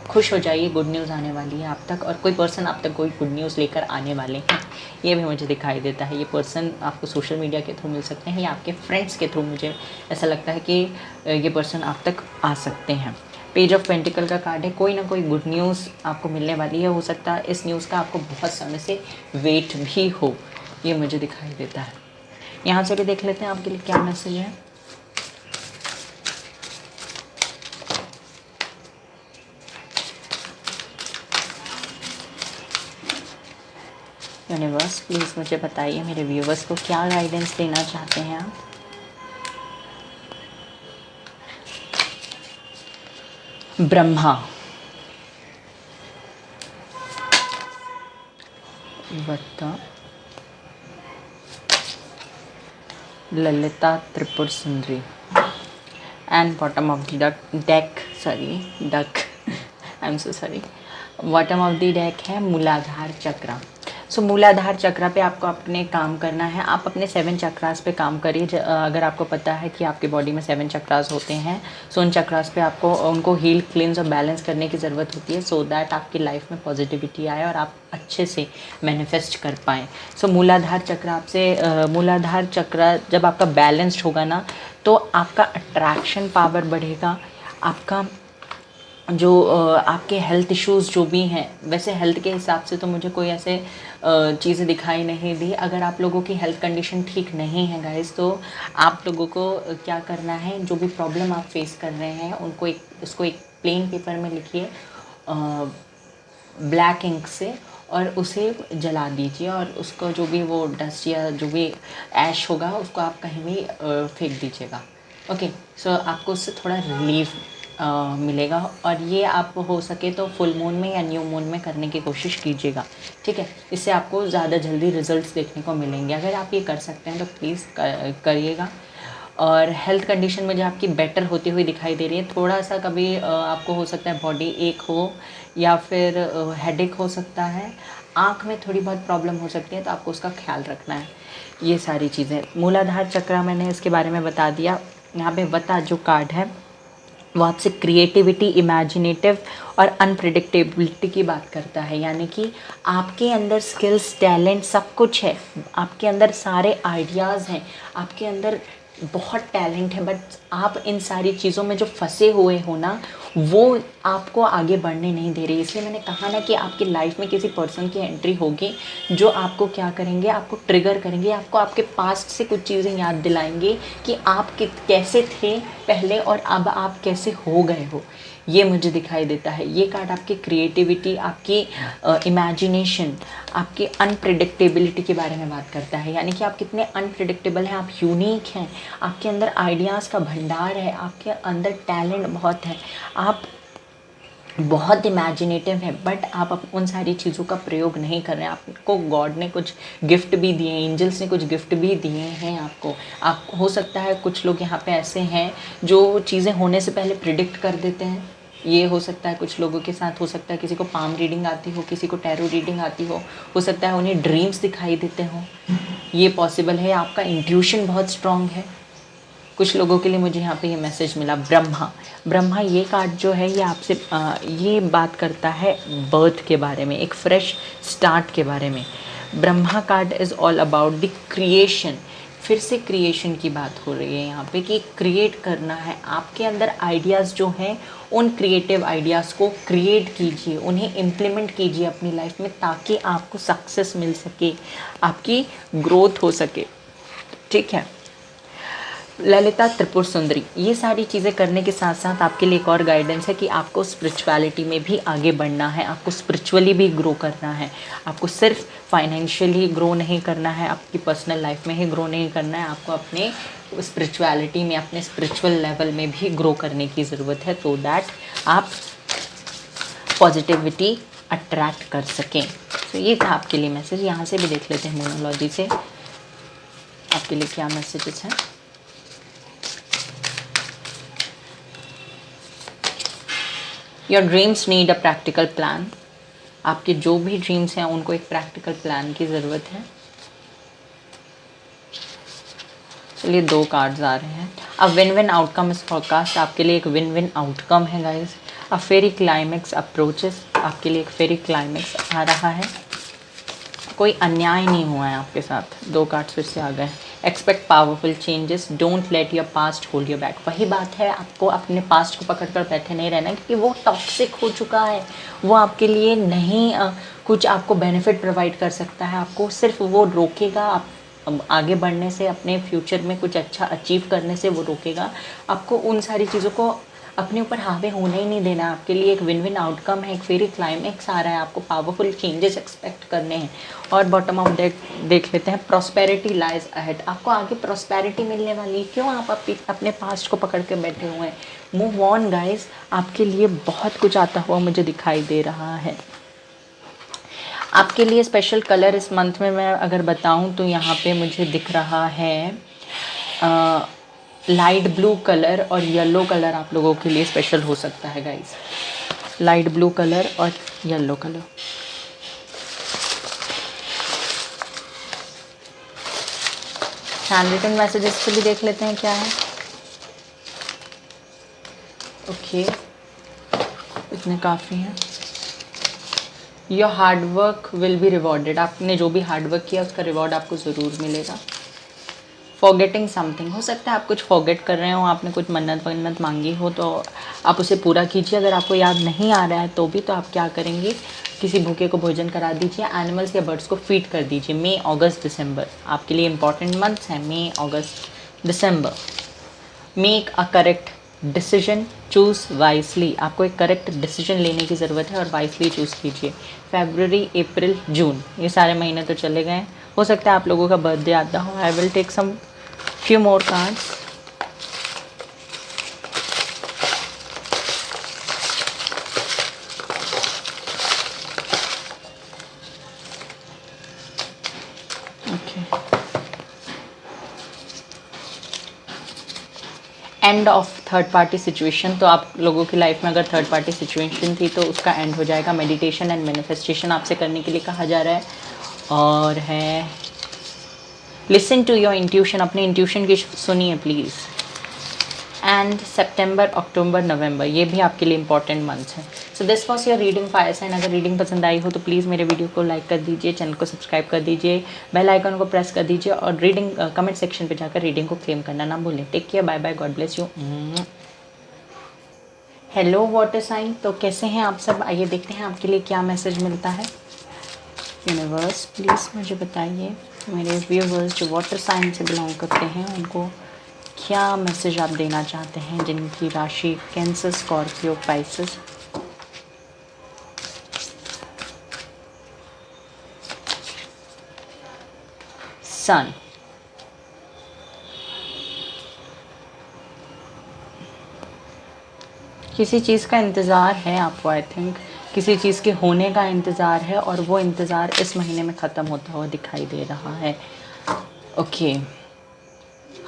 A: खुश हो जाइए, गुड न्यूज़ आने वाली है आप तक, और कोई पर्सन आप तक कोई गुड न्यूज़ लेकर आने वाले हैं, ये भी मुझे दिखाई देता है। ये पर्सन आपको सोशल मीडिया के थ्रू मिल सकते हैं, या आपके फ्रेंड्स के थ्रू, मुझे ऐसा लगता है कि ये पर्सन आप तक आ सकते हैं। पेज ऑफ पेंटिकल का कार्ड है। कोई ना कोई गुड न्यूज़ आपको मिलने वाली है। हो सकता है इस न्यूज़ का आपको बहुत समय से वेट भी हो, ये मुझे दिखाई देता है। यहाँ से भी देख लेते हैं आपके लिए क्या मैसेज है। यूनिवर्स प्लीज़ मुझे बताइए, मेरे व्यूवर्स को क्या गाइडेंस देना चाहते हैं आप। ब्रह्मा, वत्ता, ललिता त्रिपुर सुंदरी, and bottom of the deck, sorry duck, I am so sorry, bottom of the deck है मूलाधार चक्र। सो मूलाधार चक्र पे आपको अपने काम करना है। आप अपने 7 चक्रास पे काम करिए। अगर आपको पता है कि आपके बॉडी में 7 चक्रास होते हैं, सो उन चक्रास पे आपको उनको हील, क्लींस और बैलेंस करने की ज़रूरत होती है, सो दैट आपकी लाइफ में पॉजिटिविटी आए और आप अच्छे से मैनिफेस्ट कर पाएँ। सो मूलाधार चक्र आपसे मूलाधार चक्र जब आपका बैलेंस्ड होगा ना, तो आपका अट्रैक्शन पावर बढ़ेगा, आपका जो आपके हेल्थ इश्यूज़ जो भी हैं, वैसे हेल्थ के हिसाब से तो मुझे कोई ऐसे चीज़ें दिखाई नहीं दी। अगर आप लोगों की हेल्थ कंडीशन ठीक नहीं है गाइस, तो आप लोगों को क्या करना है, जो भी प्रॉब्लम आप फेस कर रहे हैं उनको उसको एक प्लेन पेपर में लिखिए ब्लैक इंक से, और उसे जला दीजिए, और उसको जो भी वो डस्ट या जो भी ऐश होगा उसको आप कहीं भी फेंक दीजिएगा। ओके, सो आपको उससे थोड़ा रिलीफ मिलेगा। और ये आप हो सके तो फुल मून में या न्यू मून में करने की कोशिश कीजिएगा, ठीक है। इससे आपको ज़्यादा जल्दी रिजल्ट्स देखने को मिलेंगे। अगर आप ये कर सकते हैं तो प्लीज़ करिएगा। और हेल्थ कंडीशन मुझे आपकी बेटर होती हुई दिखाई दे रही है। थोड़ा सा कभी आपको हो सकता है बॉडी एक हो, या फिर हेडेक हो सकता है, आँख में थोड़ी बहुत प्रॉब्लम हो सकती है, तो आपको उसका ख्याल रखना है। ये सारी चीज़ें, मूलाधार चक्र मैंने इसके बारे में बता दिया। यहाँ पे वता जो कार्ड है वो आपसे क्रिएटिविटी, इमेजिनेटिव और अनप्रिडिक्टेबिलिटी की बात करता है। यानी कि आपके अंदर स्किल्स, टैलेंट सब कुछ है, आपके अंदर सारे आइडियाज़ हैं, आपके अंदर बहुत टैलेंट है, बट आप इन सारी चीज़ों में जो फंसे हुए हो ना, वो आपको आगे बढ़ने नहीं दे रही। इसलिए मैंने कहा ना कि आपकी लाइफ में किसी पर्सन की एंट्री होगी जो आपको क्या करेंगे, आपको ट्रिगर करेंगे, आपको आपके पास्ट से कुछ चीज़ें याद दिलाएंगे कि आप कैसे थे पहले और अब आप कैसे हो गए हो। ये मुझे दिखाई देता है। ये कार्ड आपकी क्रिएटिविटी, आपकी इमेजिनेशन, आपकी अनप्रिडिक्टेबिलिटी के बारे में बात करता है। यानी कि आप कितने अनप्रिडिक्टेबल हैं, आप यूनिक हैं, आपके अंदर आइडियाज़ का भंडार है, आपके अंदर टैलेंट बहुत है, आप बहुत इमेजिनेटिव है, बट आप उन सारी चीज़ों का प्रयोग नहीं कर रहे हैं। आपको गॉड ने कुछ गिफ्ट भी दिए, एंजल्स ने कुछ गिफ्ट भी दिए हैं आपको। आप हो सकता है कुछ लोग यहाँ पे ऐसे हैं जो चीज़ें होने से पहले प्रिडिक्ट कर देते हैं। ये हो सकता है कुछ लोगों के साथ, हो सकता है किसी को पाम रीडिंग आती हो, किसी को टैरो रीडिंग आती हो सकता है उन्हें ड्रीम्स दिखाई देते हों, ये पॉसिबल है। आपका इंट्यूशन बहुत स्ट्रॉन्ग है। कुछ लोगों के लिए मुझे यहाँ पे ये मैसेज मिला, ब्रह्मा ये कार्ड जो है ये आपसे ये बात करता है बर्थ के बारे में, एक फ्रेश स्टार्ट के बारे में। Brahma card is all about the creation. फिर से क्रिएशन की बात हो रही है यहाँ पे कि क्रिएट करना है। आपके अंदर आइडियाज़ जो हैं, उन क्रिएटिव आइडियाज़ को क्रिएट कीजिए, उन्हें इम्प्लीमेंट कीजिए अपनी लाइफ में, ताकि आपको सक्सेस मिल सके, आपकी ग्रोथ हो सके, ठीक है। ललिता त्रिपुर सुंदरी, ये सारी चीज़ें करने के साथ साथ आपके लिए एक और गाइडेंस है कि आपको स्पिरिचुअलिटी में भी आगे बढ़ना है, आपको स्पिरिचुअली भी ग्रो करना है। आपको सिर्फ फाइनेंशियली ग्रो नहीं करना है, आपकी पर्सनल लाइफ में ही ग्रो नहीं करना है, आपको अपने स्पिरिचुअलिटी में, अपने स्पिरिचुअल लेवल में भी ग्रो करने की ज़रूरत है, तो दैट आप पॉजिटिविटी अट्रैक्ट कर सकें। तो ये था आपके लिए मैसेज। यहाँ से भी देख लेते हैं मोनोलॉजी से आपके लिए क्या मैसेजेस हैं। Your dreams need a practical plan. आपके जो भी ड्रीम्स हैं उनको एक प्रैक्टिकल प्लान की ज़रूरत है। चलिए 2 कार्ड्स आ रहे हैं। अ विन विन आउटकम इस फोरकास्ट, आपके लिए एक विन विन आउटकम है गाइस। अ फेरी क्लाइमेक्स अप्रोचेस, आपके लिए एक फेरी क्लाइमेक्स आ रहा है। कोई अन्याय नहीं हुआ है आपके साथ। 2 कार्ड्स फिर से आ गए। Expect powerful changes, don't let your past hold your back. वही बात है, आपको अपने पास्ट को पकड़ कर बैठे नहीं रहना, क्योंकि वो टॉक्सिक हो चुका है। वो आपके लिए नहीं कुछ आपको बेनिफिट प्रोवाइड कर सकता है। आपको सिर्फ वो रोकेगा, आप आगे बढ़ने से, अपने फ्यूचर में कुछ अच्छा अचीव करने से वो रोकेगा। आपको उन सारी चीज़ों को अपने ऊपर हावी होने ही नहीं देना। आपके लिए एक विन विन आउटकम है, एक फेरी क्लाइमेक्स आ रहा है, आपको पावरफुल चेंजेस एक्सपेक्ट करने हैं। और बॉटम ऑफ डेक देख लेते हैं, प्रॉस्पेरिटी लाइज अहेड। आपको आगे प्रॉस्पेरिटी मिलने वाली है। क्यों आप अपने पास्ट को पकड़ के बैठे हुए हैं? मूव ऑन गाइस, आपके लिए बहुत कुछ आता हुआ मुझे दिखाई दे रहा है। आपके लिए स्पेशल कलर इस मंथ में मैं अगर बताऊं तो यहाँ पे मुझे दिख रहा है लाइट ब्लू कलर और येलो कलर आप लोगों के लिए स्पेशल हो सकता है गाइस। लाइट ब्लू कलर और yellow colour. Handwritten messages पे भी देख लेते हैं क्या है। ओके, इतने काफ़ी हैं। Your hard work will be rewarded. आपने जो भी हार्ड वर्क किया उसका रिवॉर्ड आपको ज़रूर मिलेगा। फॉरगेटिंग समथिंग, हो सकता है आप कुछ फॉरगेट कर रहे हो, आपने कुछ मन्नत वन्नत मांगी हो तो आप उसे पूरा कीजिए। अगर आपको याद नहीं आ रहा है तो भी तो आप क्या करेंगे, किसी भूखे को भोजन करा दीजिए, एनिमल्स या बर्ड्स को फीड कर दीजिए। मई, अगस्त, दिसंबर आपके लिए इंपॉर्टेंट मंथ्स हैं। मई, अगस्त, दिसंबर। Make a correct decision, choose wisely. आपको एक करेक्ट डिसीजन लेने की ज़रूरत है और वाइसली चूज़ कीजिए। फरवरी, अप्रैल, जून, ये सारे महीने तो चले गए हैं। हो सकता है आप लोगों का बर्थडे आता हो। I will take some few more cards. Okay, end of third party situation. तो आप लोगों की लाइफ में अगर थर्ड पार्टी सिचुएशन थी तो उसका एंड हो जाएगा। मेडिटेशन एंड मैनिफेस्टेशन आपसे करने के लिए कहा जा रहा है। और है लिसन टू योर इंट्यूशन, अपने इंट्यूशन की सुनिए प्लीज़। एंड सितंबर, अक्टूबर, नवंबर, ये भी आपके लिए इंपॉर्टेंट मंथ्स हैं। So this was your reading fire sign. अगर रीडिंग पसंद आई हो तो प्लीज़ मेरे वीडियो को लाइक कर दीजिए, चैनल को सब्सक्राइब कर दीजिए, बेल आइकन को प्रेस कर दीजिए और रीडिंग कमेंट सेक्शन पे जाकर रीडिंग को क्लेम करना ना भूलें। Take care, bye bye, God bless you. Hello water sign, तो कैसे हैं आप सब? आइए देखते हैं आपके लिए क्या मैसेज मिलता है। यूनिवर्स प्लीज़ मुझे बताइए, मेरे व्यूवर्स जो वाटर साइन से बिलोंग करते हैं उनको क्या मैसेज आप देना चाहते हैं, जिनकी राशि कैंसर, स्कॉर्पियो, पाइसेस। सन, किसी चीज़ का इंतज़ार है आपको, आई थिंक किसी चीज़ के होने का इंतज़ार है और वो इंतज़ार इस महीने में ख़त्म होता हुआ दिखाई दे रहा है। Okay,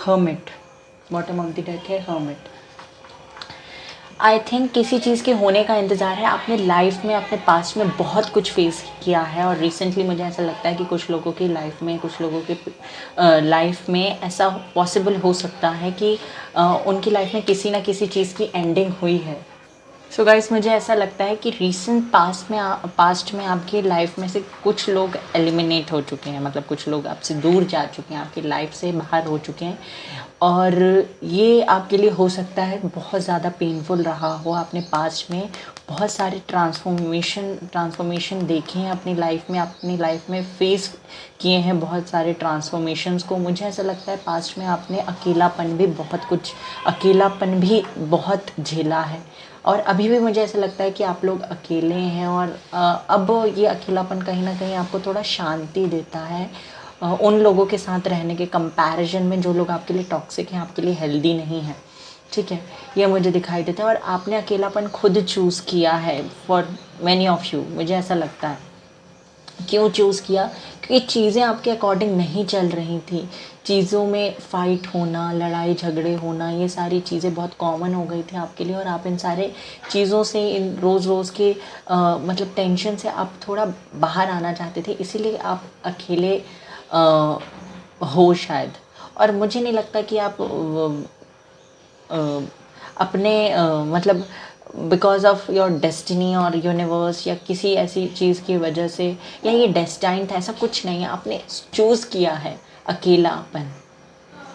A: hermit, bottom of the deck है हर्मिट। आई थिंक किसी चीज़ के होने का इंतज़ार है। आपने लाइफ में, अपने पास्ट में बहुत कुछ फेस किया है और रिसेंटली मुझे ऐसा लगता है कि कुछ लोगों की लाइफ में, कुछ लोगों के लाइफ में ऐसा पॉसिबल हो सकता है कि उनकी लाइफ में किसी ना किसी चीज़ की एंडिंग हुई है। सो गाइस, मुझे ऐसा लगता है कि रीसेंट पास्ट में आपकी लाइफ में से कुछ लोग एलिमिनेट हो चुके हैं, मतलब कुछ लोग आपसे दूर जा चुके हैं, आपकी लाइफ से बाहर हो चुके हैं और ये आपके लिए हो सकता है बहुत ज़्यादा पेनफुल रहा हो। आपने पास्ट में बहुत सारे ट्रांसफॉर्मेशन देखे हैं अपनी लाइफ में फेस किए हैं बहुत सारे ट्रांसफॉर्मेशंस को। मुझे ऐसा लगता है पास्ट में आपने अकेलापन भी बहुत झेला है और अभी भी मुझे ऐसा लगता है कि आप लोग अकेले हैं और अब ये अकेलापन कहीं ना कहीं आपको थोड़ा शांति देता है उन लोगों के साथ रहने के कंपैरिजन में जो लोग आपके लिए टॉक्सिक हैं, आपके लिए हेल्दी नहीं है। ठीक है, ये मुझे दिखाई देता है और आपने अकेलापन खुद चूज़ किया है फॉर मैनी ऑफ यू। मुझे ऐसा लगता है क्यों चूज़ किया, क्योंकि चीज़ें आपके अकॉर्डिंग नहीं चल रही थी। चीज़ों में फ़ाइट होना, लड़ाई झगड़े होना, ये सारी चीज़ें बहुत कॉमन हो गई थी आपके लिए और आप इन सारे चीज़ों से, इन रोज़ रोज़ के मतलब टेंशन से आप थोड़ा बाहर आना चाहते थे, इसीलिए आप अकेले हो शायद। और मुझे नहीं लगता कि आप अपने मतलब बिकॉज ऑफ योर डेस्टिनी और यूनिवर्स या किसी ऐसी चीज़ की वजह से या ये डेस्टाइन था, ऐसा कुछ नहीं है। आपने चूज़ किया है अकेलापन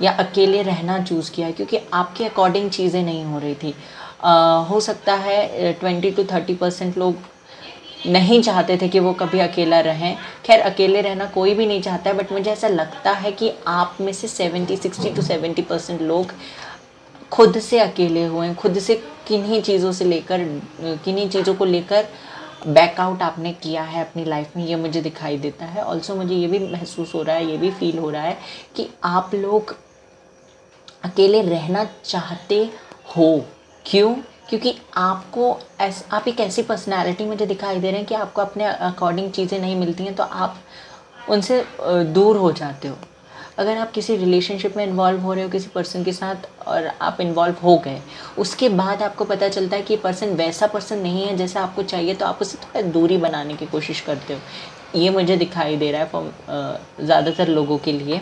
A: या अकेले रहना चूज़ किया है क्योंकि आपके अकॉर्डिंग चीज़ें नहीं हो रही थी। हो सकता है 20 to 30% लोग नहीं चाहते थे कि वो कभी अकेला रहें। खैर, अकेले रहना कोई भी नहीं चाहता है, बट मुझे ऐसा लगता है कि आप में से 60 to 70% लोग खुद से अकेले हुए, खुद से किन्हीं चीज़ों को लेकर बैकआउट आपने किया है अपनी लाइफ में, ये मुझे दिखाई देता है। ऑल्सो मुझे ये भी महसूस हो रहा है, ये भी फील हो रहा है कि आप लोग अकेले रहना चाहते हो। क्यों? क्योंकि आप एक ऐसी पर्सनैलिटी मुझे दिखाई दे रहे हैं कि आपको अपने अकॉर्डिंग चीज़ें नहीं मिलती हैं तो आप उनसे दूर हो जाते हो। अगर आप किसी रिलेशनशिप में इन्वॉल्व हो रहे हो किसी पर्सन के साथ और आप इन्वॉल्व हो गए, उसके बाद आपको पता चलता है कि ये पर्सन वैसा पर्सन नहीं है जैसा आपको चाहिए, तो आप उससे थोड़ा दूरी बनाने की कोशिश करते हो। ये मुझे दिखाई दे रहा है ज़्यादातर लोगों के लिए।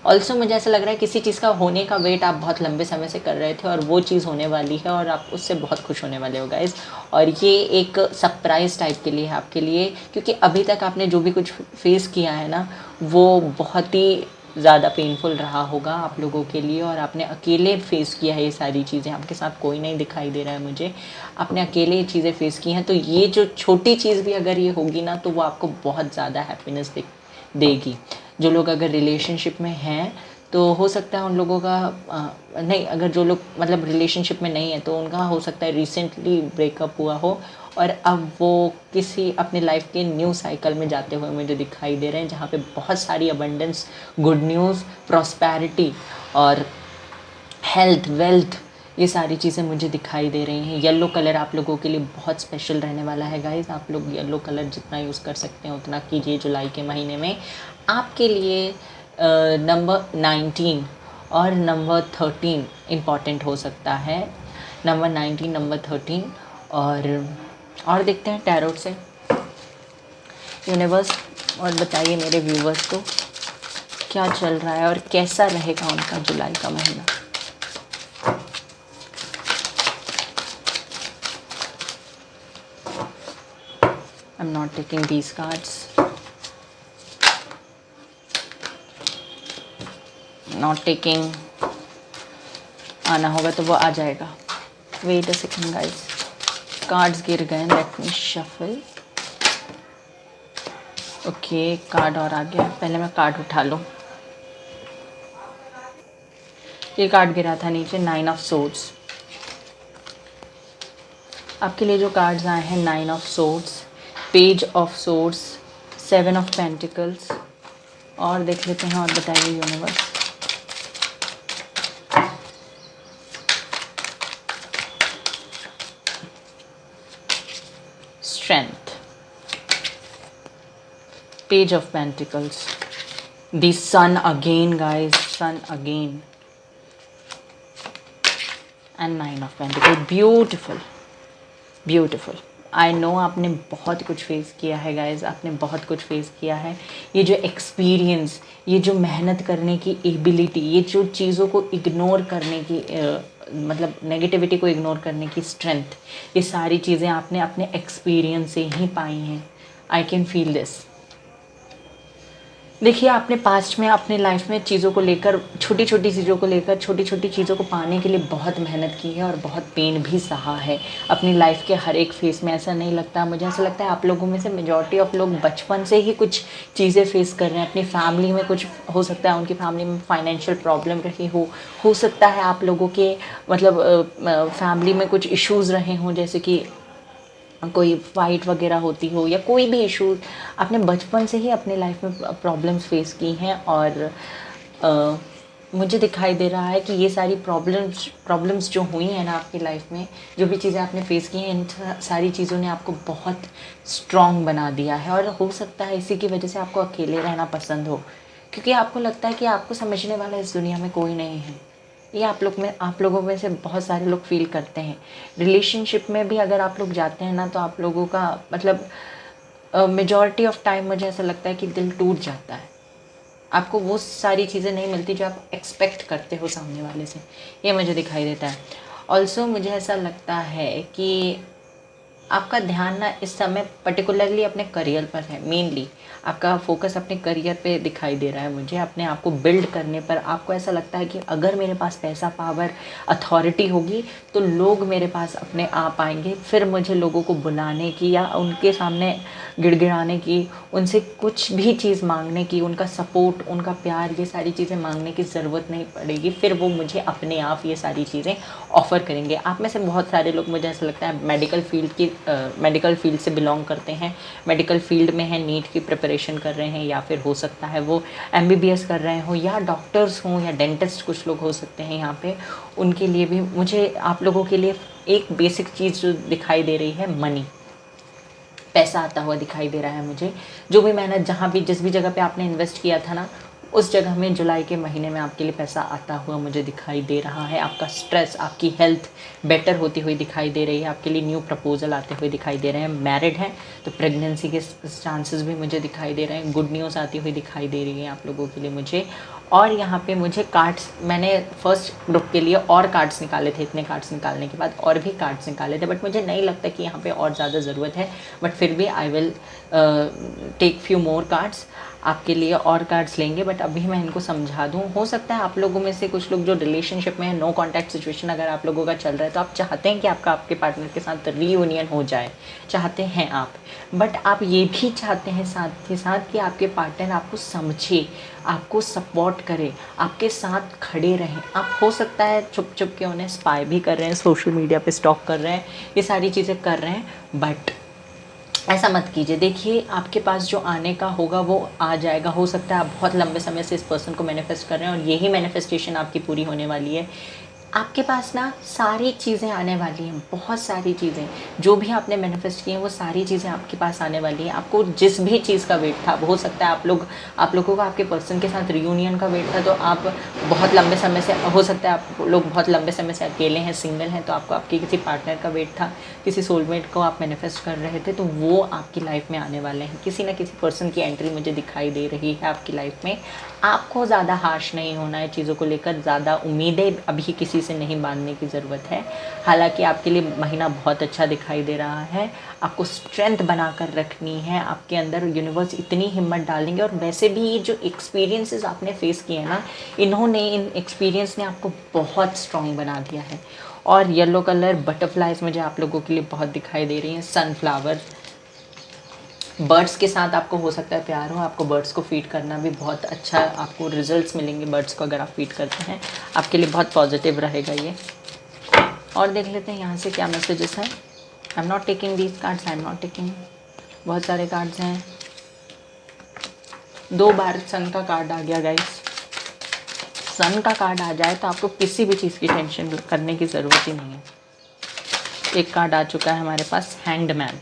A: ऑल्सो मुझे ऐसा लग रहा है किसी चीज़ का होने का वेट आप बहुत लंबे समय से कर रहे थे और वो चीज़ होने वाली है और आप उससे बहुत खुश होने वाले हो गाइस। और ये एक सरप्राइज़ टाइप के लिए है आपके लिए, क्योंकि अभी तक आपने जो भी कुछ फेस किया है ना, वो बहुत ही ज़्यादा पेनफुल रहा होगा आप लोगों के लिए, और आपने अकेले फेस किया है ये सारी चीज़ें, आपके साथ कोई नहीं दिखाई दे रहा है मुझे, आपने अकेले ये चीज़ें फेस की हैं। तो ये जो छोटी चीज़ भी अगर ये होगी ना, तो वो आपको बहुत ज़्यादा हैप्पीनेस देगी। जो लोग अगर रिलेशनशिप में हैं तो हो सकता है उन लोगों का नहीं, अगर जो लोग मतलब रिलेशनशिप में नहीं है तो उनका हो सकता है रिसेंटली ब्रेकअप हुआ हो, और अब वो किसी अपने लाइफ के न्यू साइकिल में जाते हुए मुझे दिखाई दे रहे हैं, जहाँ पे बहुत सारी अबंडेंस, गुड न्यूज़, प्रॉस्पेरिटी और हेल्थ, वेल्थ, ये सारी चीज़ें मुझे दिखाई दे रही हैं। येलो कलर आप लोगों के लिए बहुत स्पेशल रहने वाला है गाइस। आप लोग येलो कलर जितना यूज़ कर सकते हैं उतना कीजिए जुलाई के महीने में। आपके लिए नंबर 19 और नंबर 13 इम्पॉर्टेंट हो सकता है। नंबर 19, नंबर 13, और देखते हैं टैरोट से यूनिवर्स, और बताइए मेरे व्यूवर्स को क्या चल रहा है और कैसा रहेगा उनका जुलाई का महीना। I'm not taking these cards. Not taking. आना होगा तो वो आ जाएगा। Wait a second guys. Cards गिर गए, let me shuffle. Okay, card और आ गया, पहले मैं कार्ड उठा लूँ। ये कार्ड गिरा था नीचे, 9 ऑफ सोर्ड्स। आपके लिए जो कार्ड्स आए हैं, 9 of swords, page of swords, 7 of pentacles, और देख लेते हैं, और बताइए universe. Strength, page of pentacles, the sun again guys, sun again, and 9 of pentacle. Beautiful, beautiful. I know आपने बहुत कुछ फेस किया है गाइज, आपने बहुत कुछ फेस किया है। ये जो एक्सपीरियंस, ये जो मेहनत करने की एबिलिटी, ये जो चीज़ों को इग्नोर करने की मतलब नेगेटिविटी को इग्नोर करने की स्ट्रेंथ, ये सारी चीज़ें आपने अपने एक्सपीरियंस से ही पाई हैं। I can feel this. देखिए, आपने पास्ट में अपने लाइफ में चीज़ों को लेकर, छोटी छोटी चीज़ों को लेकर, छोटी छोटी चीज़ों को पाने के लिए बहुत मेहनत की है और बहुत पेन भी सहा है अपनी लाइफ के हर एक फेस में। ऐसा नहीं लगता, मुझे ऐसा लगता है आप लोगों में से मेजॉरिटी ऑफ लोग बचपन से ही कुछ चीज़ें फेस कर रहे हैं। अपनी फैमिली में कुछ हो सकता है, उनकी फैमिली में फाइनेंशियल प्रॉब्लम रही हो सकता है आप लोगों के मतलब फैमिली में कुछ इश्यूज़ रहे हों, जैसे कि कोई फाइट वगैरह होती हो या कोई भी इशू, आपने बचपन से ही अपने लाइफ में प्रॉब्लम्स फेस की हैं। और मुझे दिखाई दे रहा है कि ये सारी प्रॉब्लम्स जो हुई हैं ना आपकी लाइफ में, जो भी चीज़ें आपने फेस की हैं, इन सारी चीज़ों ने आपको बहुत स्ट्रॉन्ग बना दिया है। और हो सकता है इसी की वजह से आपको अकेले रहना पसंद हो, क्योंकि आपको लगता है कि आपको समझने वाला इस दुनिया में कोई नहीं है। ये आप लोगों में से बहुत सारे लोग फील करते हैं। रिलेशनशिप में भी अगर आप लोग जाते हैं ना, तो आप लोगों का मतलब मेजॉरिटी ऑफ टाइम मुझे ऐसा लगता है कि दिल टूट जाता है। आपको वो सारी चीज़ें नहीं मिलती जो आप एक्सपेक्ट करते हो सामने वाले से, ये मुझे दिखाई देता है। ऑल्सो मुझे ऐसा लगता है कि आपका ध्यान ना इस समय पर्टिकुलरली अपने करियर पर है। मेनली आपका फोकस अपने करियर पे दिखाई दे रहा है मुझे, अपने आप को बिल्ड करने पर। आपको ऐसा लगता है कि अगर मेरे पास पैसा, पावर, अथॉरिटी होगी तो लोग मेरे पास अपने आप आएंगे, फिर मुझे लोगों को बुलाने की या उनके सामने गिड़गिड़ाने की, उनसे कुछ भी चीज़ मांगने की, उनका सपोर्ट, उनका प्यार, ये सारी चीज़ें मांगने की ज़रूरत नहीं पड़ेगी। फिर वो मुझे अपने आप ये सारी चीज़ें ऑफ़र करेंगे। आप में से बहुत सारे लोग, मुझे ऐसा लगता है, मेडिकल फील्ड से बिलोंग करते हैं, मेडिकल फील्ड में हैं, नीट की प्रिपरेशन कर रहे हैं, या फिर हो सकता है वो MBBS कर रहे हों, या डॉक्टर्स हों, या डेंटिस्ट कुछ लोग हो सकते हैं यहाँ पे। उनके लिए भी मुझे आप लोगों के लिए एक बेसिक चीज़ जो दिखाई दे रही है, मनी, पैसा आता हुआ दिखाई दे रहा है मुझे। जो भी मेहनत, जहाँ भी जिस भी जगह पे आपने इन्वेस्ट किया था ना, उस जगह में जुलाई के महीने में आपके लिए पैसा आता हुआ मुझे दिखाई दे रहा है। आपका स्ट्रेस, आपकी हेल्थ बेटर होती हुई दिखाई दे रही है। आपके लिए न्यू प्रपोजल आते हुए दिखाई दे रहे हैं। मैरिड हैं तो प्रेगनेंसी के चांसेस भी मुझे दिखाई दे रहे हैं। गुड न्यूज़ आती हुई दिखाई दे रही है आप लोगों के लिए मुझे। और यहाँ पे मुझे कार्ड्स, मैंने फर्स्ट ग्रुप के लिए और कार्ड्स निकाले थे, इतने कार्ड्स निकालने के बाद और भी कार्ड्स निकाले थे, बट मुझे नहीं लगता कि यहाँ पे और ज़्यादा ज़रूरत है। बट फिर भी I will take few more cards. आपके लिए और कार्ड्स लेंगे, बट अभी मैं इनको समझा दूँ। हो सकता है आप लोगों में से कुछ लोग जो रिलेशनशिप में है, नो कॉन्टैक्ट सिचुएशन अगर आप लोगों का चल रहा है, तो आप चाहते हैं कि आपके पार्टनर के साथ रीयूनियन हो जाए, चाहते हैं आप, बट आप ये भी चाहते हैं साथ ही साथ कि आपके पार्टनर आपको समझे, आपको सपोर्ट करे, आपके साथ खड़े रहें। आप हो सकता है छुप छुप के उन्हें स्पाई भी कर रहे हैं, सोशल मीडिया पे स्टॉक कर रहे हैं, ये सारी चीज़ें कर रहे हैं, बट ऐसा मत कीजिए। देखिए आपके पास जो आने का होगा वो आ जाएगा। हो सकता है आप बहुत लंबे समय से इस पर्सन को मैनिफेस्ट कर रहे हैं और यही मैनिफेस्टेशन आपकी पूरी होने वाली है। आपके पास ना सारी चीज़ें आने वाली हैं, बहुत सारी चीज़ें जो भी आपने मैनिफेस्ट की हैं वो सारी चीज़ें आपके पास आने वाली हैं। आपको जिस भी चीज़ का वेट था, हो सकता है आप लोगों का आपके पर्सन के साथ रियूनियन का वेट था, तो आप बहुत लंबे समय से, हो सकता है आप लोग बहुत लंबे समय से अकेले हैं, सिंगल हैं, तो आपको आपके किसी पार्टनर का वेट था, किसी सोलमेट को आप मैनिफेस्ट कर रहे थे, तो वो आपकी लाइफ में आने वाले हैं। किसी ना किसी पर्सन की एंट्री मुझे दिखाई दे रही है आपकी लाइफ में। आपको ज़्यादा हार्श नहीं होना है चीज़ों को लेकर, ज़्यादा उम्मीदें अभी किसी से नहीं बांधने की ज़रूरत है। हालांकि आपके लिए महीना बहुत अच्छा दिखाई दे रहा है। आपको स्ट्रेंथ बना कर रखनी है, आपके अंदर यूनिवर्स इतनी हिम्मत डालेंगे। और वैसे भी ये जो एक्सपीरियंसेस आपने फेस किए हैं ना, इन एक्सपीरियंस ने आपको बहुत स्ट्रॉन्ग बना दिया है। और येलो कलर बटरफ्लाइज मुझे आप लोगों के लिए बहुत दिखाई दे रही हैं। सनफ्लावर, बर्ड्स के साथ आपको हो सकता है प्यार हो, आपको बर्ड्स को फीड करना भी बहुत अच्छा, आपको रिजल्ट्स मिलेंगे बर्ड्स को अगर आप फीड करते हैं, आपके लिए बहुत पॉजिटिव रहेगा ये। और देख लेते हैं यहाँ से क्या मैसेजेस हैं। I am not taking these cards, I am not taking, बहुत सारे कार्ड्स हैं। 2 बार सन का कार्ड आ गया गाइस। सन का कार्ड आ जाए तो आपको किसी भी चीज़ की टेंशन करने की ज़रूरत ही नहीं है। एक कार्ड आ चुका है हमारे पास, हैंगमैन।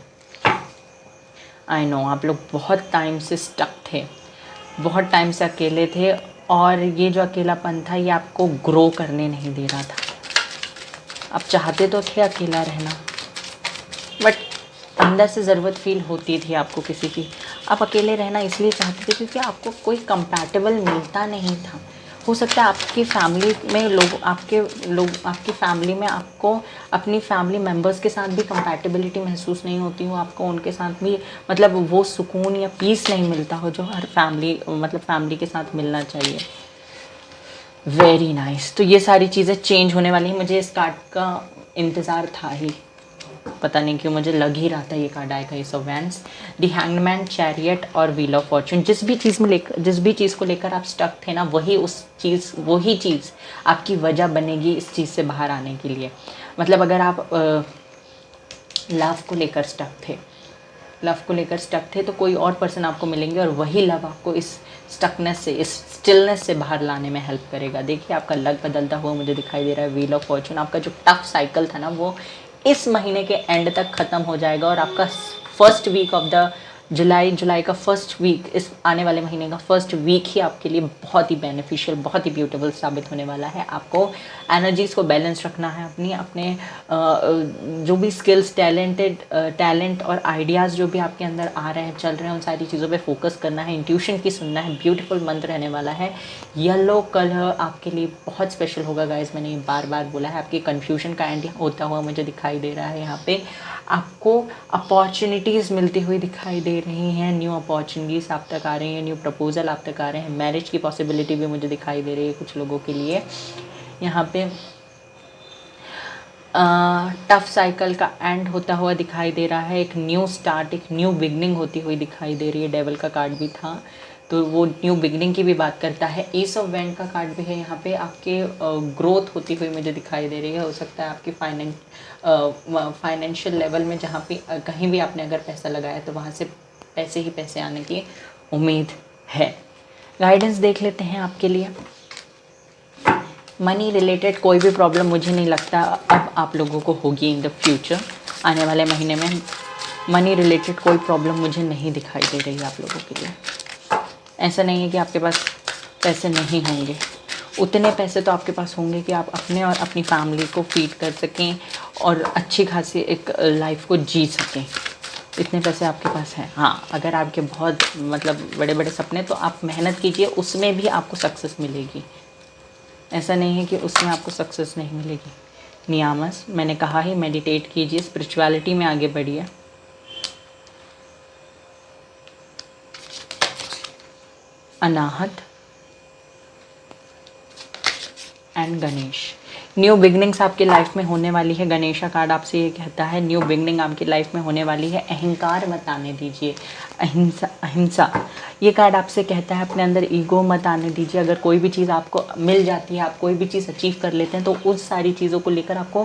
A: आई नो आप लोग बहुत टाइम से स्टक थे, बहुत टाइम से अकेले थे, और ये जो अकेलापन था ये आपको ग्रो करने नहीं दे रहा था। आप चाहते तो थे अकेला रहना, बट अंदर से ज़रूरत फील होती थी आपको किसी की। आप अकेले रहना इसलिए चाहते थे क्योंकि आपको कोई कंपैटिबल मिलता नहीं था। हो सकता है आपकी फैमिली में आपकी फैमिली में आपको अपनी फैमिली मेम्बर्स के साथ भी कंपैटिबिलिटी महसूस नहीं होती हो, आपको उनके साथ भी मतलब वो सुकून या पीस नहीं मिलता हो जो हर फैमिली के साथ मिलना चाहिए। Very nice. तो ये सारी चीज़ें चेंज होने वाली हैं। मुझे इस कार्ड का इंतज़ार था ही, पता नहीं क्यों मुझे लग ही रहा था ये कार्ड आएगा। S of wands, the hangman, chariot और व्हील ऑफ फॉर्चून। जिस भी चीज़ को लेकर आप स्टक थे ना, वही चीज़ आपकी वजह बनेगी इस चीज़ से बाहर आने के लिए। मतलब अगर आप लव को लेकर स्टक थे तो कोई और पर्सन आपको मिलेंगे और वही लव आपको इस स्टकनेस से, इस स्टिलनेस से बाहर लाने में हेल्प करेगा। देखिए आपका लक बदलता हुआ मुझे दिखाई दे रहा है। व्हील ऑफ फॉर्चून, आपका जो टफ साइकिल था ना वो इस महीने के एंड तक ख़त्म हो जाएगा, और आपका first week of the July का फर्स्ट वीक, इस आने वाले महीने का फर्स्ट वीक ही आपके लिए बहुत ही बेनिफिशियल, बहुत ही ब्यूटीफुल साबित होने वाला है। आपको एनर्जीज़ को बैलेंस रखना है, अपने जो भी स्किल्स, टैलेंट और आइडियाज़ जो भी आपके अंदर आ रहे हैं, चल रहे हैं, उन सारी चीज़ों पे फोकस करना है, इंट्यूशन की सुनना है। ब्यूटीफुल मंथ रहने वाला है। येलो कलर आपके लिए बहुत स्पेशल होगा गाइस, मैंने बार बार बोला है। आपकी कन्फ्यूजन का एंड होता हुआ मुझे दिखाई दे रहा है। यहाँ पे आपको अपॉर्चुनिटीज़ मिलती हुई दिखाई दे रही हैं। न्यू अपॉर्चुनिटीज़ आप तक आ रही हैं, न्यू प्रपोजल आप तक आ रहे हैं। मैरिज की पॉसिबिलिटी भी मुझे दिखाई दे रही है कुछ लोगों के लिए। यहाँ पे टफ साइकिल का एंड होता हुआ दिखाई दे रहा है। एक न्यू स्टार्ट, एक न्यू बिगनिंग होती हुई दिखाई दे रही है। डेविल का कार्ड भी था तो वो न्यू बिगनिंग की भी बात करता है। एस ऑफ वैंड का कार्ड भी है यहाँ पे। आपके ग्रोथ होती हुई मुझे दिखाई दे रही है। हो सकता है आपकी फाइनेंशियल लेवल में जहाँ पे कहीं भी आपने अगर पैसा लगाया तो वहाँ से पैसे ही पैसे आने की उम्मीद है। गाइडेंस देख लेते हैं आपके लिए। मनी रिलेटेड कोई भी प्रॉब्लम मुझे नहीं लगता अब आप लोगों को होगी इन द फ्यूचर। आने वाले महीने में मनी रिलेटेड कोई प्रॉब्लम मुझे नहीं दिखाई दे रही है आप लोगों के लिए। ऐसा नहीं है कि आपके पास पैसे नहीं होंगे, उतने पैसे तो आपके पास होंगे कि आप अपने और अपनी फैमिली को फीड कर सकें और अच्छी खासी एक लाइफ को जी सकें। इतने पैसे आपके पास हैं। हाँ, अगर आपके बहुत बड़े बड़े सपने, तो आप मेहनत कीजिए, उसमें भी आपको सक्सेस मिलेगी। ऐसा नहीं है कि उसमें आपको सक्सेस नहीं मिलेगी। नियामस, मैंने कहा ही, मेडिटेट कीजिए, स्पिरिचुअलिटी में आगे बढ़िए। अनाहत एंड गणेश। न्यू बिगनिंग्स आपकी लाइफ में होने वाली है। गणेशा कार्ड आपसे ये कहता है न्यू बिगनिंग आपकी लाइफ में होने वाली है। अहंकार मत आने दीजिए, अहिंसा अहिंसा। ये कार्ड आपसे कहता है अपने अंदर ईगो मत आने दीजिए। अगर कोई भी चीज़ आपको मिल जाती है, आप कोई भी चीज़ अचीव कर लेते हैं, तो उस सारी चीज़ों को लेकर आपको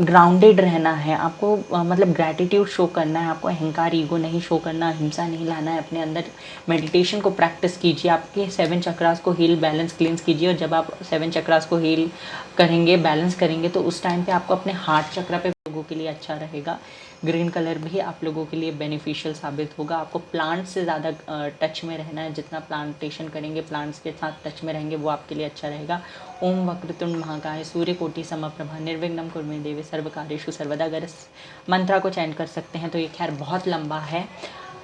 A: ग्राउंडेड रहना है। आपको मतलब ग्रैटिट्यूड शो करना है। आपको अहंकार, ईगो नहीं शो करना, हिंसा नहीं लाना है अपने अंदर। मेडिटेशन को प्रैक्टिस कीजिए, आपके 7 चक्रास को हील, बैलेंस, क्लींस कीजिए। और जब आप 7 चक्रास को हील करेंगे, बैलेंस करेंगे, तो उस टाइम पे आपको अपने हार्ट चक्रा पे लोगों के लिए अच्छा रहेगा। ग्रीन कलर भी आप लोगों के लिए बेनिफिशियल साबित होगा। आपको प्लांट से ज़्यादा टच में रहना है। जितना प्लांटेशन करेंगे, प्लांट्स के साथ टच में रहेंगे, वो आपके लिए अच्छा रहेगा। ओम वक्रतुंड महाकाय सूर्यकोटि समप्रभा निर्विघ्नं कुरु मे देवी सर्वकार्येषु सर्वदा। अगर इस मंत्रा को चैंट कर सकते हैं तो ये खैर बहुत लंबा है।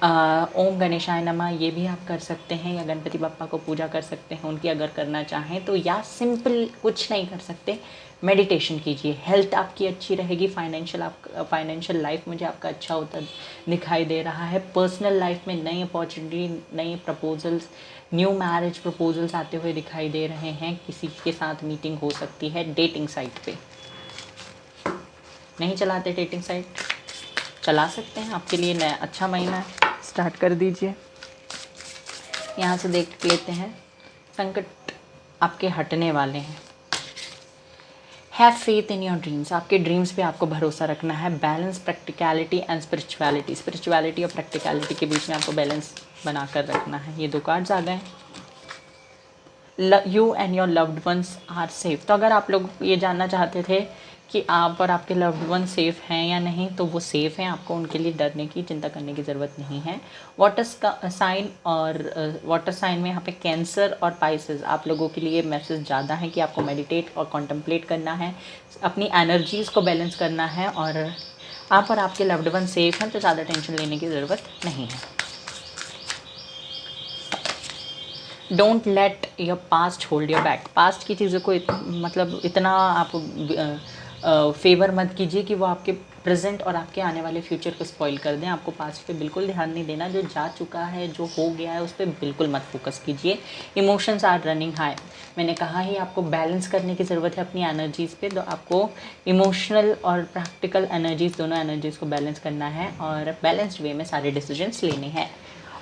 A: ओम गणेशाय नमः ये भी आप कर सकते हैं, या गणपति बप्पा को पूजा कर सकते हैं उनकी अगर करना चाहें तो, या सिंपल कुछ नहीं कर सकते, मेडिटेशन कीजिए। हेल्थ आपकी अच्छी रहेगी। फाइनेंशियल लाइफ मुझे आपका अच्छा होता दिखाई दे रहा है। पर्सनल लाइफ में नई अपॉर्चुनिटी, नए प्रपोजल्स, न्यू मैरिज प्रपोजल्स आते हुए दिखाई दे रहे हैं। किसी के साथ मीटिंग हो सकती है। डेटिंग साइट पे नहीं चलाते, डेटिंग साइट चला सकते हैं, आपके लिए नया अच्छा महीना है, स्टार्ट कर दीजिए। यहाँ से देख लेते हैं, संकट आपके हटने वाले हैं। Have faith in your dreams, आपके ड्रीम्स पे आपको भरोसा रखना है। Balance practicality and spirituality, spirituality और प्रैक्टिकलिटी के बीच में आपको बैलेंस बना कर रखना है। ये 2 कार्ड्स आ गए। You and your loved ones are safe. तो अगर आप लोग ये जानना चाहते थे कि आप और आपके लव्ड वन सेफ़ हैं या नहीं, तो वो सेफ़ हैं। आपको उनके लिए डरने की, चिंता करने की ज़रूरत नहीं है। वाटर साइन, और वाटर साइन में यहाँ पे कैंसर और पाइसेस, आप लोगों के लिए मैसेज ज़्यादा है कि आपको मेडिटेट और कॉन्टम्पलेट करना है, अपनी एनर्जीज़ को बैलेंस करना है। और आप और आपके लव्ड वन सेफ़ हैं तो ज़्यादा टेंशन लेने की ज़रूरत नहीं है। Don't let your past hold your back. Past की चीज़ों को मतलब इतना आप फेवर मत कीजिए कि वो आपके प्रेजेंट और आपके आने वाले फ्यूचर को स्पॉइल कर दें। आपको पास्ट पे बिल्कुल ध्यान नहीं देना। जो जा चुका है, जो हो गया है, उस पर बिल्कुल मत फोकस कीजिए। इमोशंस आर रनिंग हाई, मैंने कहा ही आपको बैलेंस करने की ज़रूरत है अपनी एनर्जीज़ पे। तो आपको इमोशनल और प्रैक्टिकल एनर्जीज़, दोनों एनर्जीज़ को बैलेंस करना है और बैलेंस्ड वे में सारे डिसीजंस लेने हैं।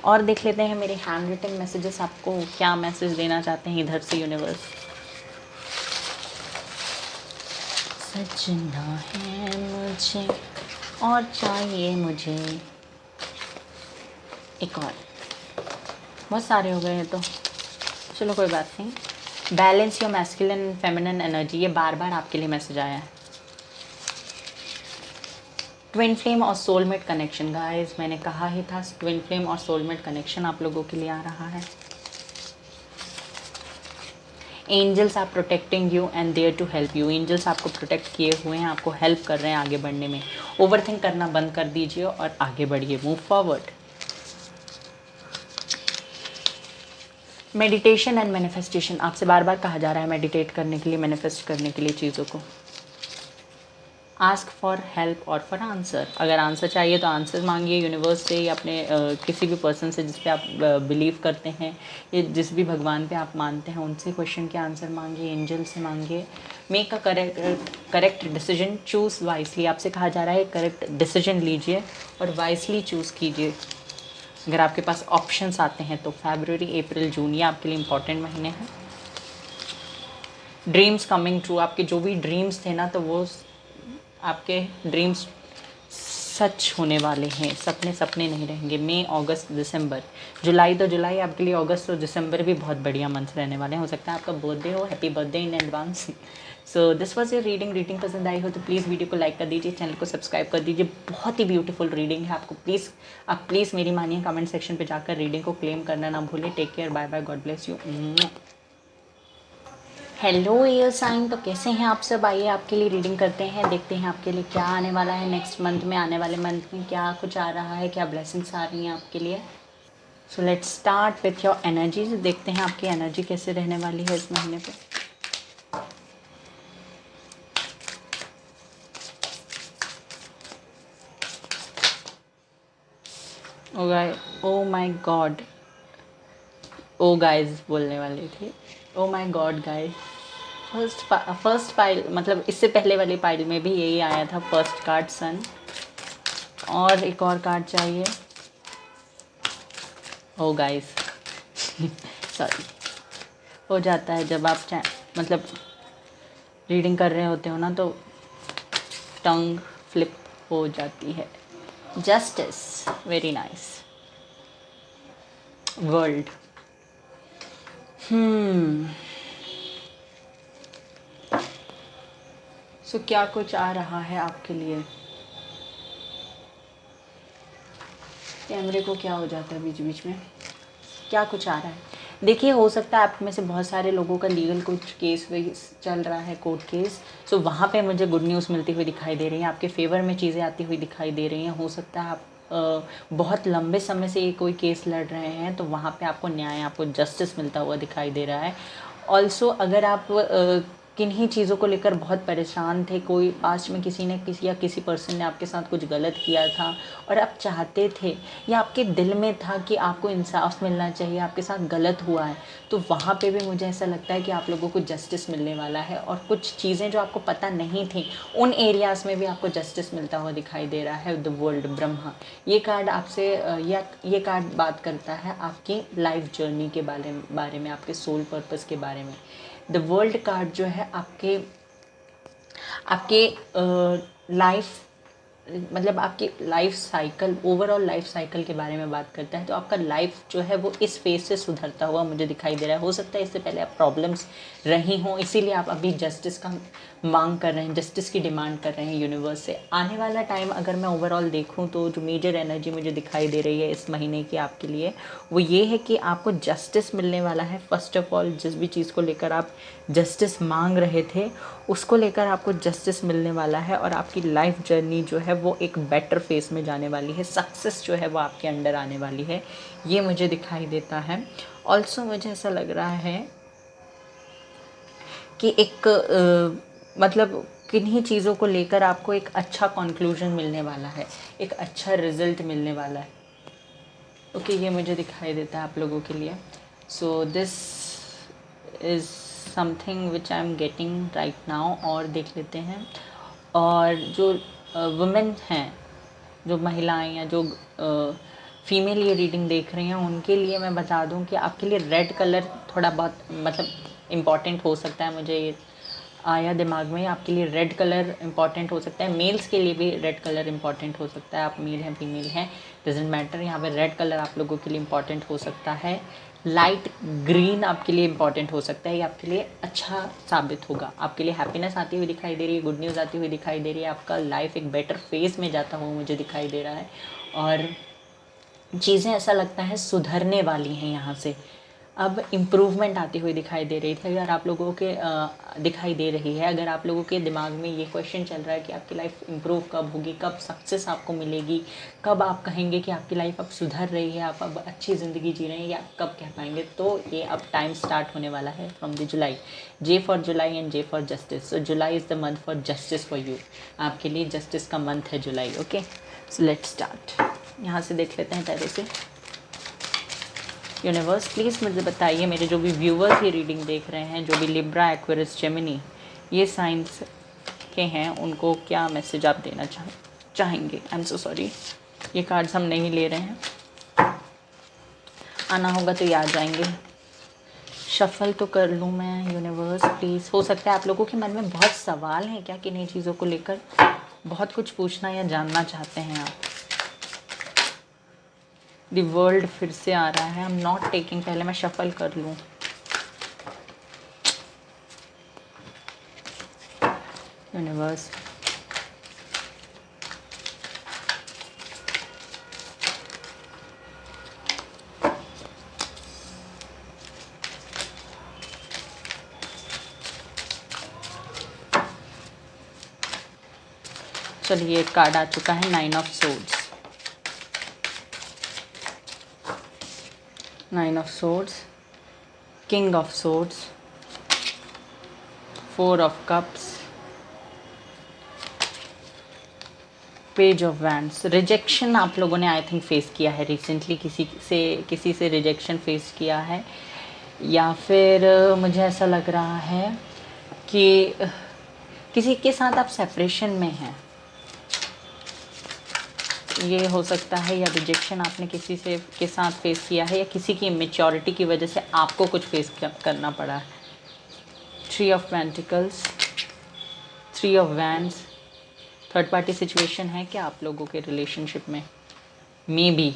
A: और देख लेते हैं मेरे हैंड रिटन मैसेजेस आपको क्या मैसेज देना चाहते हैं इधर से यूनिवर्स। सजना है मुझे और चाहिए मुझे एक और, बहुत सारे हो गए हैं तो चलो कोई बात नहीं। Balance your masculine and feminine energy, ये बार बार आपके लिए मैसेज आया है। ट्विन फ्लेम और सोलमेट कनेक्शन गाइस, मैंने कहा ही था ट्विन फ्लेम और सोलमेट कनेक्शन आप लोगों के लिए आ रहा है। Angels are protecting you and there to help you. Angels आपको प्रोटेक्ट किए हुए हैं, आपको हेल्प कर रहे हैं आगे बढ़ने में। ओवरथिंक करना बंद कर दीजिए और आगे बढ़िए, move forward. Meditation and manifestation, आपसे बार बार कहा जा रहा है मेडिटेट करने के लिए, मैनिफेस्ट करने के लिए चीज़ों को। आस्क फॉर हेल्प और फॉर आंसर, अगर आंसर चाहिए तो आंसर मांगिए यूनिवर्स से या अपने किसी भी पर्सन से जिस पे आप बिलीव करते हैं, या जिस भी भगवान पे आप मानते हैं, उनसे क्वेश्चन के आंसर मांगिए, एंजल से मांगिए। Make a correct decision, choose wisely, आपसे कहा जा रहा है करेक्ट डिसीजन लीजिए और वाइसली चूज़ कीजिए। अगर आपके पास ऑप्शंस आते हैं तो फरवरी, अप्रैल, जून ये आपके लिए इम्पॉर्टेंट महीने हैं। ड्रीम्स कमिंग ट्रू, आपके जो भी ड्रीम्स थे ना, तो वो आपके ड्रीम्स सच होने वाले हैं। सपने सपने नहीं रहेंगे। मई, अगस्त, दिसंबर, जुलाई तो जुलाई आपके लिए, अगस्त और दिसंबर भी बहुत बढ़िया मंथ रहने वाले हैं। हो सकता है आपका बर्थडे हो, happy birthday in advance. So this was your reading पसंद आई हो तो प्लीज़ वीडियो को लाइक कर दीजिए, चैनल को सब्सक्राइब कर दीजिए। बहुत ही ब्यूटीफुल रीडिंग है, आपको प्लीज़ मेरी मानिए, कमेंट सेक्शन पर जाकर रीडिंग को क्लेम करना ना भूलें। Take care, bye bye, God bless you. Hello air sign, तो कैसे हैं आप सब? आइए आपके लिए रीडिंग करते हैं, देखते हैं आपके लिए क्या आने वाला है नेक्स्ट मंथ में। आने वाले मंथ में क्या कुछ आ रहा है, क्या ब्लेसिंग्स आ रही हैं आपके लिए। सो let's start with your energies, देखते हैं आपकी एनर्जी कैसे रहने वाली है इस महीने पे। Oh my God, oh guys बोलने वाली थी। Oh my God guys, first pile मतलब इससे पहले वाली पाइल में भी यही आया था, फर्स्ट कार्ड सन। और एक और कार्ड चाहिए। ओ गाइस सॉरी, हो जाता है जब आप मतलब रीडिंग कर रहे होते हो ना, तो टंग फ्लिप हो जाती है। Justice, very nice. वर्ल्ड, सो क्या कुछ आ रहा है आपके लिए? कैमरे को क्या हो जाता है बीच बीच में? क्या कुछ आ रहा है? देखिए, हो सकता है आप में से बहुत सारे लोगों का लीगल कुछ केस वेस चल रहा है, कोर्ट केस। सो वहाँ पे मुझे गुड न्यूज़ मिलती हुई दिखाई दे रही है, आपके फेवर में चीज़ें आती हुई दिखाई दे रही हैं। हो सकता है आप बहुत लंबे समय से ये कोई केस लड़ रहे हैं, तो वहाँ पे आपको न्याय, आपको जस्टिस मिलता हुआ दिखाई दे रहा है। ऑल्सो अगर आप किन्हीं चीज़ों को लेकर बहुत परेशान थे, कोई पास्ट में किसी ने किसी या किसी पर्सन ने आपके साथ कुछ गलत किया था और आप चाहते थे या आपके दिल में था कि आपको इंसाफ मिलना चाहिए, आपके साथ गलत हुआ है, तो वहाँ पे भी मुझे ऐसा लगता है कि आप लोगों को जस्टिस मिलने वाला है। और कुछ चीज़ें जो आपको पता नहीं थी, उन एरियाज़ में भी आपको जस्टिस मिलता हुआ दिखाई दे रहा है। द वर्ल्ड, ब्रह्मा, ये कार्ड आपसे या ये कार्ड बात करता है आपकी लाइफ जर्नी के बारे में, आपके सोल पर्पस के बारे में। द वर्ल्ड कार्ड जो है आपके आपके लाइफ मतलब आपकी life cycle, overall life cycle के बारे में बात करता है। तो आपका लाइफ जो है वो इस फेज से सुधरता हुआ मुझे दिखाई दे रहा है। हो सकता है इससे पहले आप प्रॉब्लम्स रही हों, इसीलिए आप अभी जस्टिस का मांग कर रहे हैं, जस्टिस की डिमांड कर रहे हैं यूनिवर्स से। आने वाला टाइम अगर मैं ओवरऑल देखूं तो जो मेजर एनर्जी मुझे दिखाई दे रही है इस महीने की आपके लिए, वो ये है कि आपको जस्टिस मिलने वाला है। फर्स्ट ऑफ ऑल, जिस भी चीज़ को लेकर आप जस्टिस मांग रहे थे, उसको लेकर आपको जस्टिस मिलने वाला है। और आपकी लाइफ जर्नी जो है वो एक बेटर फेस में जाने वाली है। सक्सेस जो है वो आपके अंडर आने वाली है, ये मुझे दिखाई देता है। ऑल्सो मुझे ऐसा लग रहा है कि एक मतलब किन्हीं चीज़ों को लेकर आपको एक अच्छा कंक्लूजन मिलने वाला है, एक अच्छा रिजल्ट मिलने वाला है। ओके, ये मुझे दिखाई देता है आप लोगों के लिए। So this is something which I am getting right now. और देख लेते हैं। और जो वुमेन हैं, जो महिलाएं या जो फीमेल ये रीडिंग देख रही हैं, उनके लिए मैं बता दूं कि आपके लिए रेड कलर थोड़ा बहुत मतलब इम्पॉर्टेंट हो सकता है। मुझे ये आया दिमाग में, आपके लिए रेड कलर इम्पॉर्टेंट हो सकता है। मेल्स के लिए भी रेड कलर इम्पॉर्टेंट हो सकता है, आप मेल हैं फीमेल हैं डजेंट मैटर, यहाँ पे रेड कलर आप लोगों के लिए इम्पॉर्टेंट हो सकता है। लाइट ग्रीन आपके लिए इम्पॉर्टेंट हो सकता है, ये आपके लिए अच्छा साबित होगा। आपके लिए हैप्पीनेस आती हुई दिखाई दे रही है, गुड न्यूज़ आती हुई दिखाई दे रही है, आपका लाइफ एक बेटर फेज़ में जाता हुआ मुझे दिखाई दे रहा है। और चीज़ें ऐसा लगता है सुधरने वाली हैं यहाँ से, अब इम्प्रूवमेंट आती हुई दिखाई दे रही थी। अगर आप लोगों के दिखाई दे रही है, अगर आप लोगों के दिमाग में ये क्वेश्चन चल रहा है कि आपकी लाइफ इम्प्रूव कब होगी, कब सक्सेस आपको मिलेगी, कब आप कहेंगे कि आपकी लाइफ अब सुधर रही है, आप अब अच्छी ज़िंदगी जी रहे हैं, या कब कह पाएंगे, तो ये अब टाइम स्टार्ट होने वाला है from the July. J for July and J for justice. So July is the month for justice for you, आपके लिए जस्टिस का मंथ है जुलाई। Okay, so let's start. यहाँ से देख लेते हैं पहले से। यूनिवर्स प्लीज़ मुझे बताइए, मेरे जो भी व्यूवर्स ये रीडिंग देख रहे हैं, जो भी लिब्रा, एक्वेरियस, जेमिनी ये साइंस के हैं, उनको क्या मैसेज आप देना चाहेंगे। आई एम सो सॉरी, ये कार्ड्स हम नहीं ले रहे हैं, आना होगा तो ये आ जाएंगे। शफल तो कर लूँ मैं। यूनिवर्स प्लीज़, हो सकता है आप लोगों के मन में बहुत सवाल हैं क्या, किन्हीं चीज़ों को लेकर बहुत कुछ पूछना या जानना चाहते हैं आप। दी वर्ल्ड फिर से आ रहा है। आई एम नॉट टेकिंग, पहले मैं शफल कर लूँ। यूनिवर्स चलिए, एक कार्ड आ चुका है, 9 of swords. 9 of swords, king of swords, 4 of cups, page of wands, rejection आप लोगों ने आई थिंक फेस किया है रिसेंटली, किसी से रिजेक्शन फेस किया है, या फिर मुझे ऐसा लग रहा है कि किसी के साथ आप सेपरेशन में हैं, ये हो सकता है, या रिजेक्शन आपने किसी से के साथ फेस किया है, या किसी की इमेच्योरिटी की वजह से आपको कुछ फेस करना पड़ा है। 3 of pentacles, 3 of wands, third party situation है क्या आप लोगों के रिलेशनशिप में? मे बी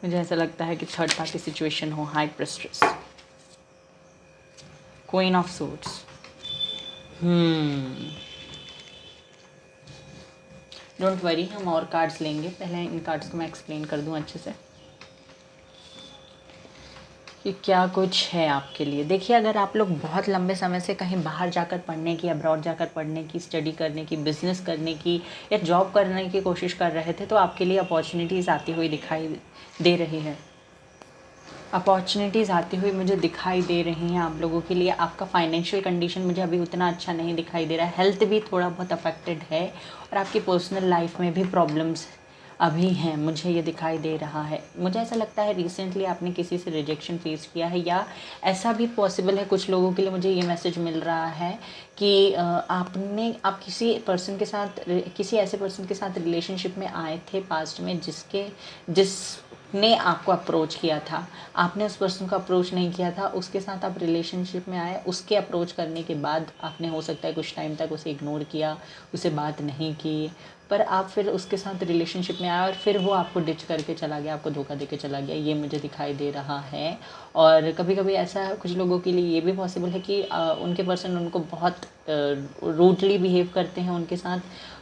A: मुझे ऐसा लगता है कि थर्ड पार्टी सिचुएशन हो। High priestess, queen of suits. Don't worry, हम और कार्ड्स लेंगे, पहले इन कार्ड्स को मैं एक्सप्लेन कर दूं अच्छे से कि क्या कुछ है आपके लिए। देखिए, अगर आप लोग बहुत लंबे समय से कहीं बाहर जाकर पढ़ने की, अब्रॉड जाकर पढ़ने की, स्टडी करने की, बिजनेस करने की या जॉब करने की कोशिश कर रहे थे, तो आपके लिए अपॉर्चुनिटीज़ आती हुई दिखाई दे रही है। अपॉर्चुनिटीज़ आती हुई मुझे दिखाई दे रही हैं आप लोगों के लिए। आपका फाइनेंशियल कंडीशन मुझे अभी उतना अच्छा नहीं दिखाई दे रहा है, हेल्थ भी थोड़ा बहुत अफेक्टेड है, और आपकी पर्सनल लाइफ में भी प्रॉब्लम्स अभी हैं, मुझे ये दिखाई दे रहा है। मुझे ऐसा लगता है रिसेंटली आपने किसी से रिजेक्शन फेस किया है, या ऐसा भी पॉसिबल है कुछ लोगों के लिए। मुझे ये मैसेज मिल रहा है कि आप किसी ऐसे पर्सन के साथ रिलेशनशिप में आए थे पास्ट में, जिसने आपको अप्रोच किया था, आपने उस पर्सन को अप्रोच नहीं किया था, उसके साथ आप रिलेशनशिप में आए, उसके अप्रोच करने के बाद आपने हो सकता है कुछ टाइम तक उसे इग्नोर किया, उसे बात नहीं की, पर आप फिर उसके साथ रिलेशनशिप में आए और फिर वो आपको डिच करके चला गया, आपको धोखा देके चला गया, ये मुझे दिखाई दे रहा है। और कभी कभी ऐसा कुछ लोगों के लिए ये भी पॉसिबल है कि उनके पर्सन उनको बहुत रूडली बिहेव करते हैं, उनके साथ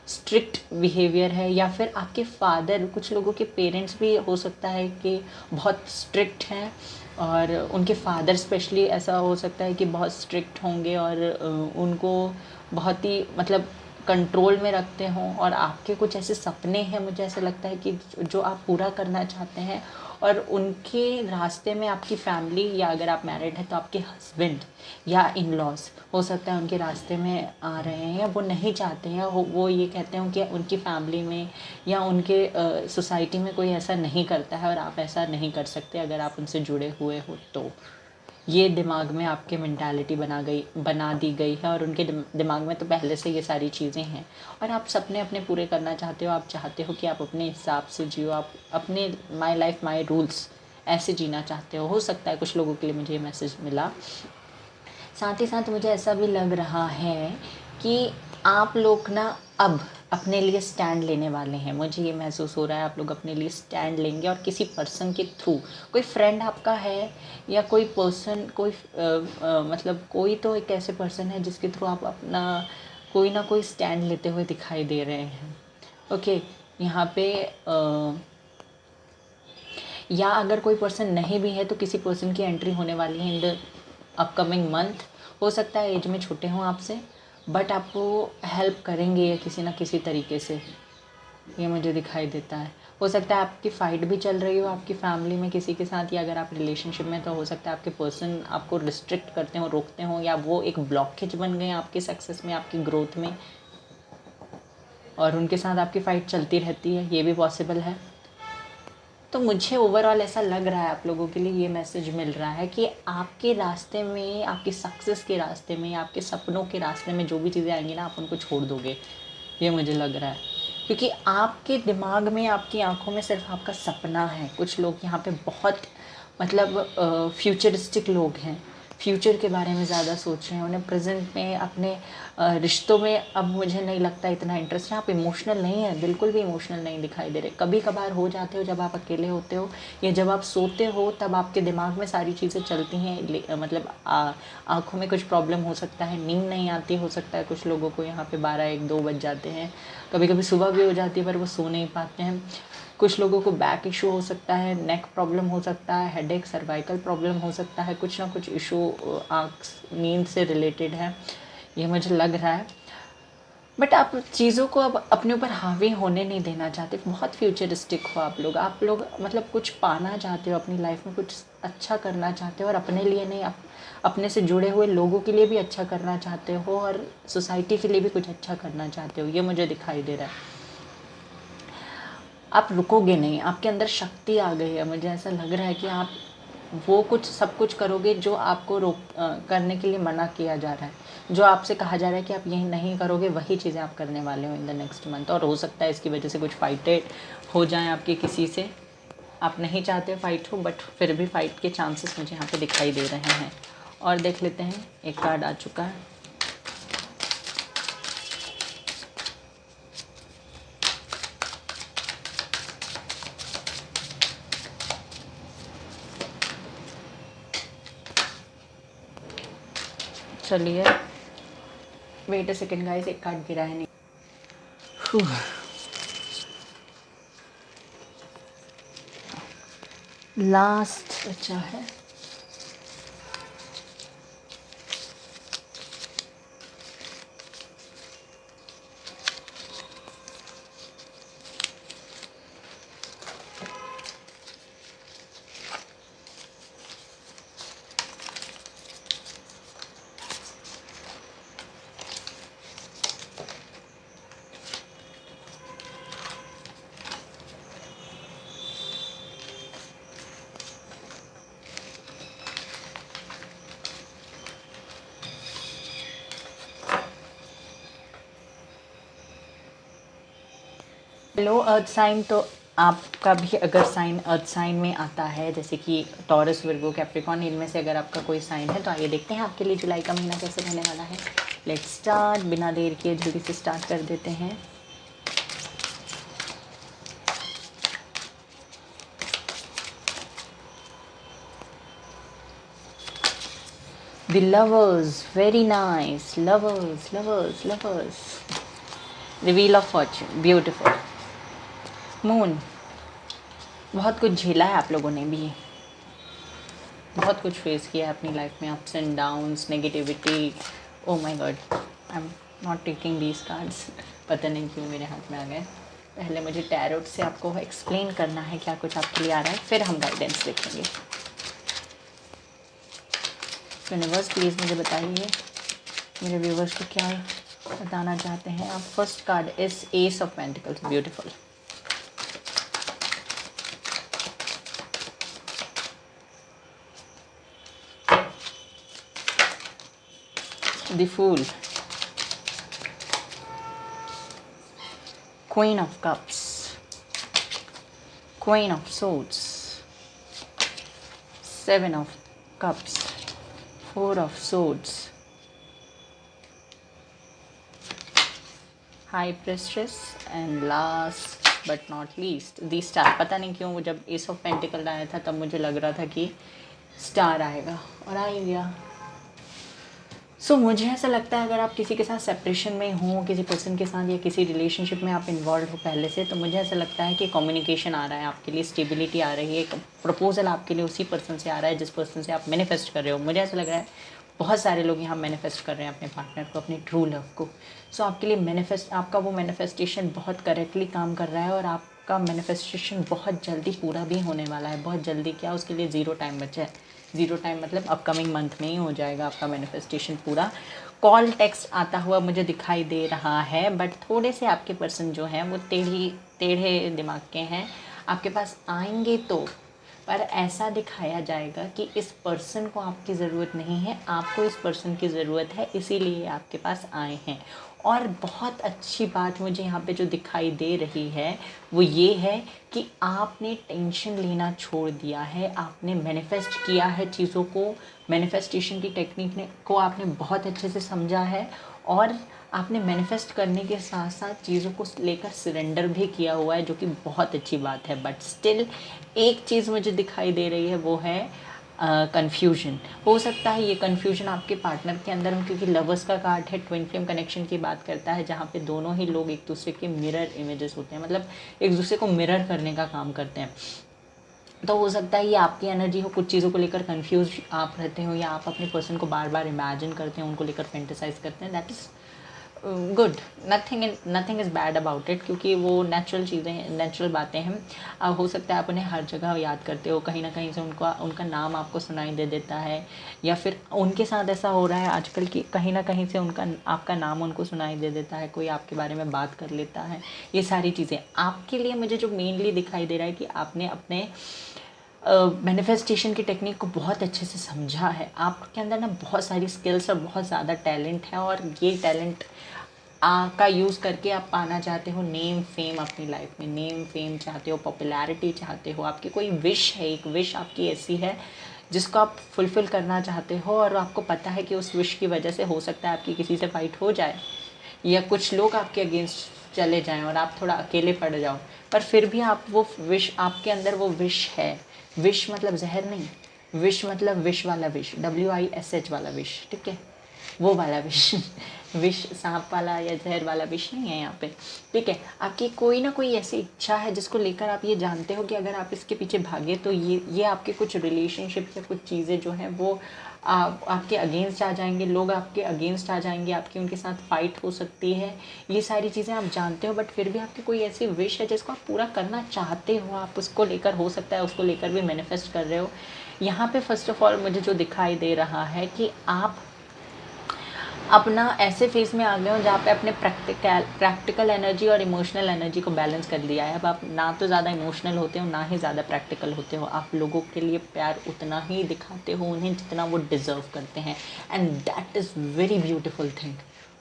A: स्ट्रिक्ट बिहेवियर है, या फिर आपके फादर, कुछ लोगों के पेरेंट्स भी हो सकता है कि बहुत स्ट्रिक्ट हैं, और उनके फादर स्पेशली ऐसा हो सकता है कि बहुत स्ट्रिक्ट होंगे और उनको बहुत ही मतलब कंट्रोल में रखते हों, और आपके कुछ ऐसे सपने हैं, मुझे ऐसा लगता है कि जो आप पूरा करना चाहते हैं, और उनके रास्ते में आपकी फैमिली, या अगर आप मैरिड हैं तो आपके हस्बैंड या इन लॉज हो सकता है उनके रास्ते में आ रहे हैं, या वो नहीं चाहते हैं, वो ये कहते हैं कि उनकी फैमिली में या उनके सोसाइटी में कोई ऐसा नहीं करता है, और आप ऐसा नहीं कर सकते अगर आप उनसे जुड़े हुए हो तो। ये दिमाग में आपके मेंटालिटी बना दी गई है, और उनके दिमाग में तो पहले से ये सारी चीज़ें हैं, और आप सपने अपने पूरे करना चाहते हो। आप चाहते हो कि आप अपने हिसाब से जियो, आप अपने माई लाइफ माई रूल्स ऐसे जीना चाहते हो सकता है कुछ लोगों के लिए मुझे ये मैसेज मिला। साथ ही साथ मुझे ऐसा भी लग रहा है कि आप लोग ना अब अपने लिए स्टैंड लेने वाले हैं। मुझे ये महसूस हो रहा है आप लोग अपने लिए स्टैंड लेंगे, और किसी पर्सन के थ्रू, कोई फ्रेंड आपका है या कोई पर्सन, मतलब कोई तो एक ऐसे पर्सन है जिसके थ्रू आप अपना कोई ना कोई स्टैंड लेते हुए दिखाई दे रहे हैं। ओके, यहाँ पे या अगर कोई पर्सन नहीं भी है तो किसी पर्सन की एंट्री होने वाली है इन द अपकमिंग मंथ। हो सकता है एज में छोटे हों आपसे, बट आपको हेल्प करेंगे किसी ना किसी तरीके से, ये मुझे दिखाई देता है। हो सकता है आपकी फ़ाइट भी चल रही हो आपकी फैमिली में किसी के साथ, या अगर आप रिलेशनशिप में तो हो सकता है आपके पर्सन आपको रिस्ट्रिक्ट करते हो, रोकते हो, या वो एक ब्लॉकेज बन गए आपके सक्सेस में, आपकी ग्रोथ में, और उनके साथ आपकी फ़ाइट चलती रहती है, ये भी पॉसिबल है। तो मुझे ओवरऑल ऐसा लग रहा है आप लोगों के लिए ये मैसेज मिल रहा है कि आपके रास्ते में, आपकी सक्सेस के रास्ते में, आपके सपनों के रास्ते में जो भी चीज़ें आएंगी ना, आप उनको छोड़ दोगे, ये मुझे लग रहा है। क्योंकि आपके दिमाग में, आपकी आंखों में सिर्फ आपका सपना है। कुछ लोग यहाँ पे बहुत मतलब फ्यूचरिस्टिक लोग हैं, फ्यूचर के बारे में ज़्यादा सोच रहे हैं, उन्हें प्रेजेंट में अपने रिश्तों में अब मुझे नहीं लगता इतना इंटरेस्ट है। आप इमोशनल नहीं है, बिल्कुल भी इमोशनल नहीं दिखाई दे रहे। कभी कभार हो जाते हो जब आप अकेले होते हो, या जब आप सोते हो तब आपके दिमाग में सारी चीज़ें चलती हैं, मतलब आँखों में कुछ प्रॉब्लम हो सकता है, नींद नहीं आती, हो सकता है कुछ लोगों को यहाँ पे 12-1-2 बज जाते हैं, कभी कभी सुबह भी हो जाती है पर वो सो नहीं पाते हैं। कुछ लोगों को बैक इशू हो सकता है, नेक प्रॉब्लम हो सकता है, हेडेक, सर्वाइकल प्रॉब्लम हो सकता है, कुछ ना कुछ इशू आँख नींद से रिलेटेड है, ये मुझे लग रहा है। बट आप चीज़ों को अब अपने ऊपर हावी होने नहीं देना चाहते। बहुत फ्यूचरिस्टिक हो आप लोग मतलब कुछ पाना चाहते हो अपनी लाइफ में, कुछ अच्छा करना चाहते हो, और अपने लिए नहीं, अपने से जुड़े हुए लोगों के लिए भी अच्छा करना चाहते हो, और सोसाइटी के लिए भी कुछ अच्छा करना चाहते हो। ये मुझे दिखाई दे रहा है। आप रुकोगे नहीं, आपके अंदर शक्ति आ गई है। मुझे ऐसा लग रहा है कि आप वो कुछ सब कुछ करोगे जो आपको करने के लिए मना किया जा रहा है, जो आपसे कहा जा रहा है कि आप यही नहीं करोगे, वही चीज़ें आप करने वाले हो इन द नेक्स्ट मंथ। और हो सकता है इसकी वजह से कुछ फाइटेड हो जाएं आपके किसी से। आप नहीं चाहते फाइट हो, बट फिर भी फाइट के चांसेस मुझे यहाँ पे दिखाई दे रहे हैं। और देख लेते हैं, एक कार्ड आ चुका है। चलिए वेट अ सेकेंड गाइस, एक कार्ड गिरा है नहीं। लास्ट बचा है। लो अर्थ साइन, तो आपका भी अगर साइन अर्थ साइन में आता है, जैसे कि टॉरस, विर्गो, कैप्रिकॉर्न, इनमें से अगर आपका कोई साइन है, तो आइए देखते हैं आपके लिए जुलाई का महीना कैसे रहने वाला है। लेट्स स्टार्ट, बिना देर किए जल्दी से स्टार्ट कर देते हैं। The lovers, very nice, lovers lovers lovers. Reveal of Fortune, beautiful. Moon, बहुत कुछ झेला है आप लोगों ने भी, बहुत कुछ फेस किया है अपनी लाइफ में, ups and downs, negativity. O my God, I am not taking these cards, पता नहीं क्यों मेरे हाथ में आ गए। पहले मुझे टैरोट से आपको एक्सप्लेन करना है क्या कुछ आपके लिए आ रहा है, फिर हम गाइडेंस देखेंगे। यूनिवर्स प्लीज़ मुझे बताइए मेरे व्यूवर्स को क्या बताना चाहते हैं आप। First card is ace of pentacles, beautiful. The fool, queen of cups, queen of swords, seven of cups, four of swords, high priestess, and last but not least the star. पता नहीं क्यों जब एस ऑफ पेंटिकल आया था तब मुझे लग रहा था कि स्टार आएगा, और आ ही गया। सो मुझे ऐसा लगता है अगर आप किसी के साथ सेपरेशन में हो, किसी पर्सन के साथ, या किसी रिलेशनशिप में आप इन्वॉल्व हो पहले से, तो मुझे ऐसा लगता है कि कम्युनिकेशन आ रहा है आपके लिए, स्टेबिलिटी आ रही है, एक प्रपोजल आपके लिए उसी पर्सन से आ रहा है जिस पर्सन से आप मैनिफेस्ट कर रहे हो। मुझे ऐसा लग रहा है बहुत सारे लोग यहाँ मैनिफेस्ट कर रहे हैं अपने पार्टनर को, अपने ट्रू लव को। सो आपके लिए आपका वो मैनिफेस्टेशन बहुत करेक्टली काम कर रहा है, और आपका मैनिफेस्टेशन बहुत जल्दी पूरा भी होने वाला है। बहुत जल्दी क्या, उसके लिए ज़ीरो टाइम बचा है। ज़ीरो टाइम मतलब अपकमिंग मंथ में ही हो जाएगा आपका मैनिफेस्टेशन पूरा। कॉल टेक्स्ट आता हुआ मुझे दिखाई दे रहा है, बट थोड़े से आपके पर्सन जो हैं वो टेढ़े दिमाग के हैं। आपके पास आएंगे तो, पर ऐसा दिखाया जाएगा कि इस पर्सन को आपकी ज़रूरत नहीं है, आपको इस पर्सन की ज़रूरत है, इसीलिए आपके पास आए हैं। और बहुत अच्छी बात मुझे यहाँ पे जो दिखाई दे रही है वो ये है कि आपने टेंशन लेना छोड़ दिया है, आपने मैनिफेस्ट किया है चीज़ों को, मैनिफेस्टेशन की टेक्निक को आपने बहुत अच्छे से समझा है, और आपने मैनिफेस्ट करने के साथ साथ चीज़ों को लेकर सरेंडर भी किया हुआ है, जो कि बहुत अच्छी बात है। बट स्टिल एक चीज़ मुझे दिखाई दे रही है, वो है कन्फ्यूजन। हो सकता है ये कन्फ्यूजन आपके पार्टनर के अंदर हो, क्योंकि लवर्स का कार्ड है, ट्विन फ्लेम कनेक्शन की बात करता है, जहाँ पे दोनों ही लोग एक दूसरे के मिरर इमेजेस होते हैं, मतलब एक दूसरे को मिरर करने का काम करते हैं। तो हो सकता है ये आपकी एनर्जी हो, कुछ चीज़ों को लेकर कंफ्यूज आप रहते हो, या आप अपने पर्सन को बार बार इमेजिन करते हैं, उनको लेकर फेंटिसाइज करते हैं। That is good, nothing is bad about it, क्योंकि वो नेचुरल चीज़ें, नेचुरल बातें हैं। हो सकता है आप उन्हें हर जगह याद करते हो, कहीं ना कहीं से उनका नाम आपको सुनाई दे देता है, या फिर उनके साथ ऐसा हो रहा है आजकल कि कहीं ना कहीं से उनका आपका नाम उनको सुनाई दे देता है, कोई आपके बारे में बात कर लेता है। ये सारी चीज़ें आपके लिए मुझे जो मेनली दिखाई दे रहा है कि आपने अपने मैनिफेस्टेशन की टेक्निक को बहुत अच्छे से समझा है। आपके अंदर ना बहुत सारी स्किल्स और बहुत ज़्यादा टैलेंट है, और ये टैलेंट का यूज़ करके आप पाना चाहते हो नेम फेम अपनी लाइफ में, नेम फेम चाहते हो, पॉपुलैरिटी चाहते हो। आपकी कोई विश है, एक विश आपकी ऐसी है जिसको आप फुलफ़िल करना चाहते हो, और आपको पता है कि उस विश की वजह से हो सकता है आपकी किसी से फाइट हो जाए, या कुछ लोग आपके अगेंस्ट चले जाएं और आप थोड़ा अकेले पड़ जाओ, पर फिर भी आप वो विश, आपके अंदर वो विश है। विश मतलब जहर नहीं, विश मतलब विश वाला विश, WISH वाला विश, ठीक है, वो वाला विश विश सांप वाला या जहर वाला विश नहीं है यहाँ पे, ठीक है। आपकी कोई ना कोई ऐसी इच्छा है जिसको लेकर आप ये जानते हो कि अगर आप इसके पीछे भागे तो ये आपके कुछ रिलेशनशिप या कुछ चीज़ें जो हैं वो आपके अगेंस्ट आ जाएंगे, लोग आपके अगेंस्ट आ जाएंगे, आपकी उनके साथ फाइट हो सकती है। ये सारी चीज़ें आप जानते हो, बट फिर भी आपकी कोई ऐसी विश है जिसको आप पूरा करना चाहते हो, आप उसको लेकर, हो सकता है उसको लेकर भी मैनिफेस्ट कर रहे हो। यहाँ पे फर्स्ट ऑफ ऑल मुझे जो दिखाई दे रहा है कि आप अपना ऐसे फेज़ में आ गए हो जहाँ पे अपने प्रैक्टिकल एनर्जी और इमोशनल एनर्जी को बैलेंस कर लिया है। अब आप ना तो ज़्यादा इमोशनल होते हो, ना ही ज़्यादा प्रैक्टिकल होते हो। आप लोगों के लिए प्यार उतना ही दिखाते हो उन्हें जितना वो डिज़र्व करते हैं, and that is very beautiful thing.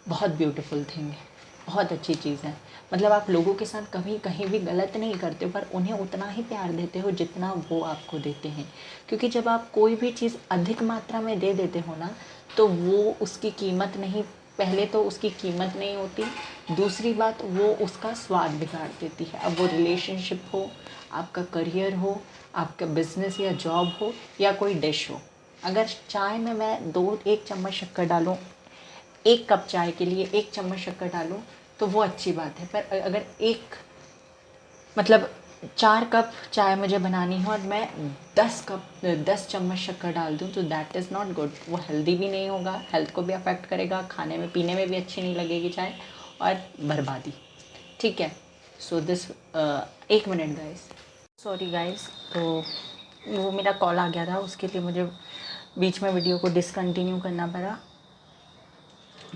A: बहुत ब्यूटीफुल थिंग है, बहुत अच्छी चीज़ है। मतलब आप लोगों के साथ कभी कहीं भी गलत नहीं करते, पर उन्हें उतना ही प्यार देते हो जितना वो आपको देते हैं। क्योंकि जब आप कोई भी चीज़ अधिक मात्रा में दे देते हो ना, तो वो उसकी कीमत नहीं, पहले तो उसकी कीमत नहीं होती, दूसरी बात वो उसका स्वाद बिगाड़ देती है। अब वो रिलेशनशिप हो, आपका करियर हो, आपका बिजनेस या जॉब हो, या कोई डिश हो। अगर चाय में मैं 1 चम्मच शक्कर डालूँ, 1 कप चाय के लिए 1 चम्मच शक्कर डालूँ तो वो अच्छी बात है, पर अगर मतलब 4 कप चाय मुझे बनानी है और मैं 10 चम्मच शक्कर डाल दूँ, तो दैट इज़ नॉट गुड। वो हेल्दी भी नहीं होगा, हेल्थ को भी अफेक्ट करेगा, खाने में पीने में भी अच्छी नहीं लगेगी चाय, और बर्बादी, ठीक है। So this 1 minute guys, sorry guys, तो वो मेरा कॉल आ गया था, उसके लिए मुझे बीच में वीडियो को डिसकंटिन्यू करना पड़ा।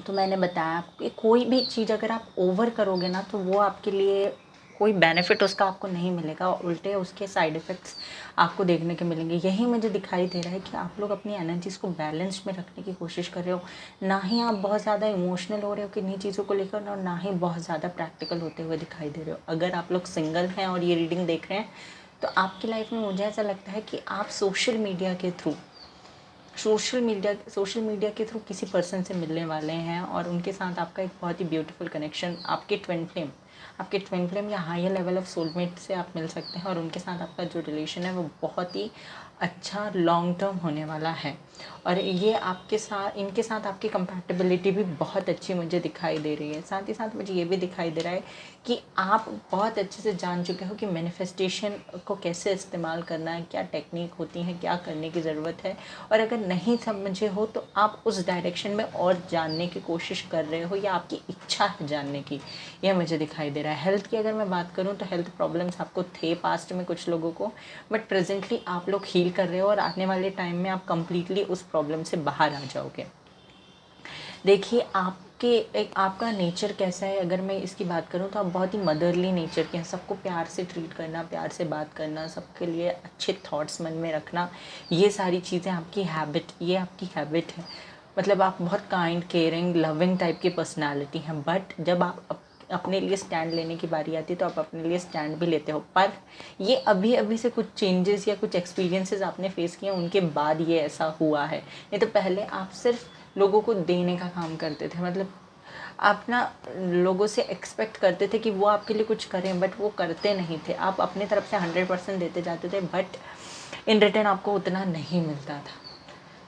A: तो मैंने बताया आपको, कोई भी चीज़ अगर आप ओवर करोगे ना, तो वो आपके लिए कोई बेनिफिट उसका आपको नहीं मिलेगा, और उल्टे उसके साइड इफ़ेक्ट्स आपको देखने के मिलेंगे। यही मुझे दिखाई दे रहा है कि आप लोग अपनी एनर्जीज़ को बैलेंस में रखने की कोशिश कर रहे हो। ना ही आप बहुत ज़्यादा इमोशनल हो रहे हो किन्हीं चीज़ों को लेकर, और ना ही बहुत ज़्यादा प्रैक्टिकल होते हुए दिखाई दे रहे हो। अगर आप लोग सिंगल हैं और ये रीडिंग देख रहे हैं, तो आपकी लाइफ में मुझे ऐसा लगता है कि आप सोशल मीडिया के थ्रू किसी पर्सन से मिलने वाले हैं, और उनके साथ आपका एक बहुत ही ब्यूटीफुल कनेक्शन, आपके ट्विन फ्लेम या हायर लेवल ऑफ सोलमेट से आप मिल सकते हैं, और उनके साथ आपका जो रिलेशन है वो बहुत ही अच्छा लॉन्ग टर्म होने वाला है। और ये इनके साथ आपकी कंपैटिबिलिटी भी बहुत अच्छी मुझे दिखाई दे रही है। साथ ही साथ मुझे ये भी दिखाई दे रहा है कि आप बहुत अच्छे से जान चुके हो कि मैनिफेस्टेशन को कैसे इस्तेमाल करना है, क्या टेक्निक होती है, क्या करने की ज़रूरत है, और अगर नहीं समझे हो तो आप उस डायरेक्शन में और जानने की कोशिश कर रहे हो, या आपकी इच्छा है जानने की, यह मुझे दिखाई दे रहा है। हेल्थ की अगर मैं बात करूँ तो हेल्थ प्रॉब्लम्स आपको थे पास्ट में कुछ लोगों को, बट प्रेजेंटली आप लोग हील कर रहे हो, और आने वाले टाइम में आप कम्प्लीटली उस प्रॉब्लम से बाहर आ जाओगे। देखिए आपका नेचर कैसा है, अगर मैं इसकी बात करूँ तो आप बहुत ही मदरली नेचर के हैं। सबको प्यार से ट्रीट करना, प्यार से बात करना, सबके लिए अच्छे थॉट्स मन में रखना, ये सारी चीज़ें आपकी हैबिट है। मतलब आप बहुत काइंड, केयरिंग, लविंग टाइप की पर्सनालिटी हैं, बट जब आप अपने लिए स्टैंड लेने की बारी आती है तो आप अपने लिए स्टैंड भी लेते हो। पर ये अभी अभी से कुछ चेंजेस या कुछ एक्सपीरियंसेस आपने फेस किए, उनके बाद ये ऐसा हुआ है। नहीं तो पहले आप सिर्फ लोगों को देने का काम करते थे। मतलब आप ना लोगों से एक्सपेक्ट करते थे कि वो आपके लिए कुछ करें, बट वो करते नहीं थे। आप अपनी तरफ से 100% देते जाते थे, बट इन रिटर्न आपको उतना नहीं मिलता था।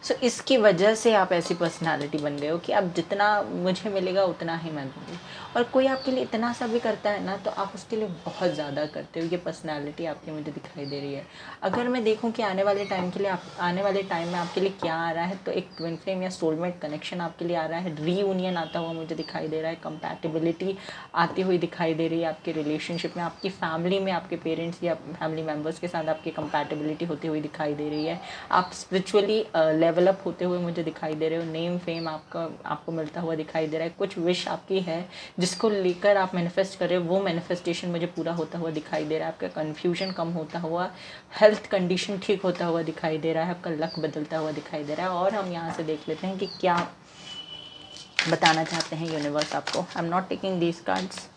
A: सो इसकी वजह से आप ऐसी पर्सनालिटी बन गए हो कि अब जितना मुझे मिलेगा उतना ही मैं दूँगी। और कोई आपके लिए इतना सा भी करता है ना, तो आप उसके लिए बहुत ज़्यादा करते हो। ये पर्सनालिटी आपकी मुझे दिखाई दे रही है। अगर मैं देखूँ कि आने वाले टाइम के लिए आने वाले टाइम में आपके लिए क्या आ रहा है, तो एक ट्विन फ्लेम या सोलमेट कनेक्शन आपके लिए आ रहा है। रीयूनियन आता हुआ मुझे दिखाई दे रहा है। कंपैटिबिलिटी आती हुई दिखाई दे रही है आपके रिलेशनशिप में, आपकी फैमिली में, आपके पेरेंट्स या फैमिली मेम्बर्स के साथ आपकी कंपैटिबिलिटी होती हुई दिखाई दे रही है। आप स्पिरिचुअली लेवल अप होते हुए मुझे दिखाई दे रहे हो। नेम फेम आपको मिलता हुआ दिखाई दे रहा है। कुछ विश आपकी है जिसको लेकर आप मैनिफेस्ट कर रहे हो, वो मैनिफेस्टेशन मुझे पूरा होता हुआ दिखाई दे रहा है। आपका कन्फ्यूजन कम होता हुआ, हेल्थ कंडीशन ठीक होता हुआ दिखाई दे रहा है, आपका लक बदलता हुआ दिखाई दे रहा है। और हम यहाँ से देख लेते हैं कि क्या बताना चाहते हैं यूनिवर्स आपको। I am not taking these cards,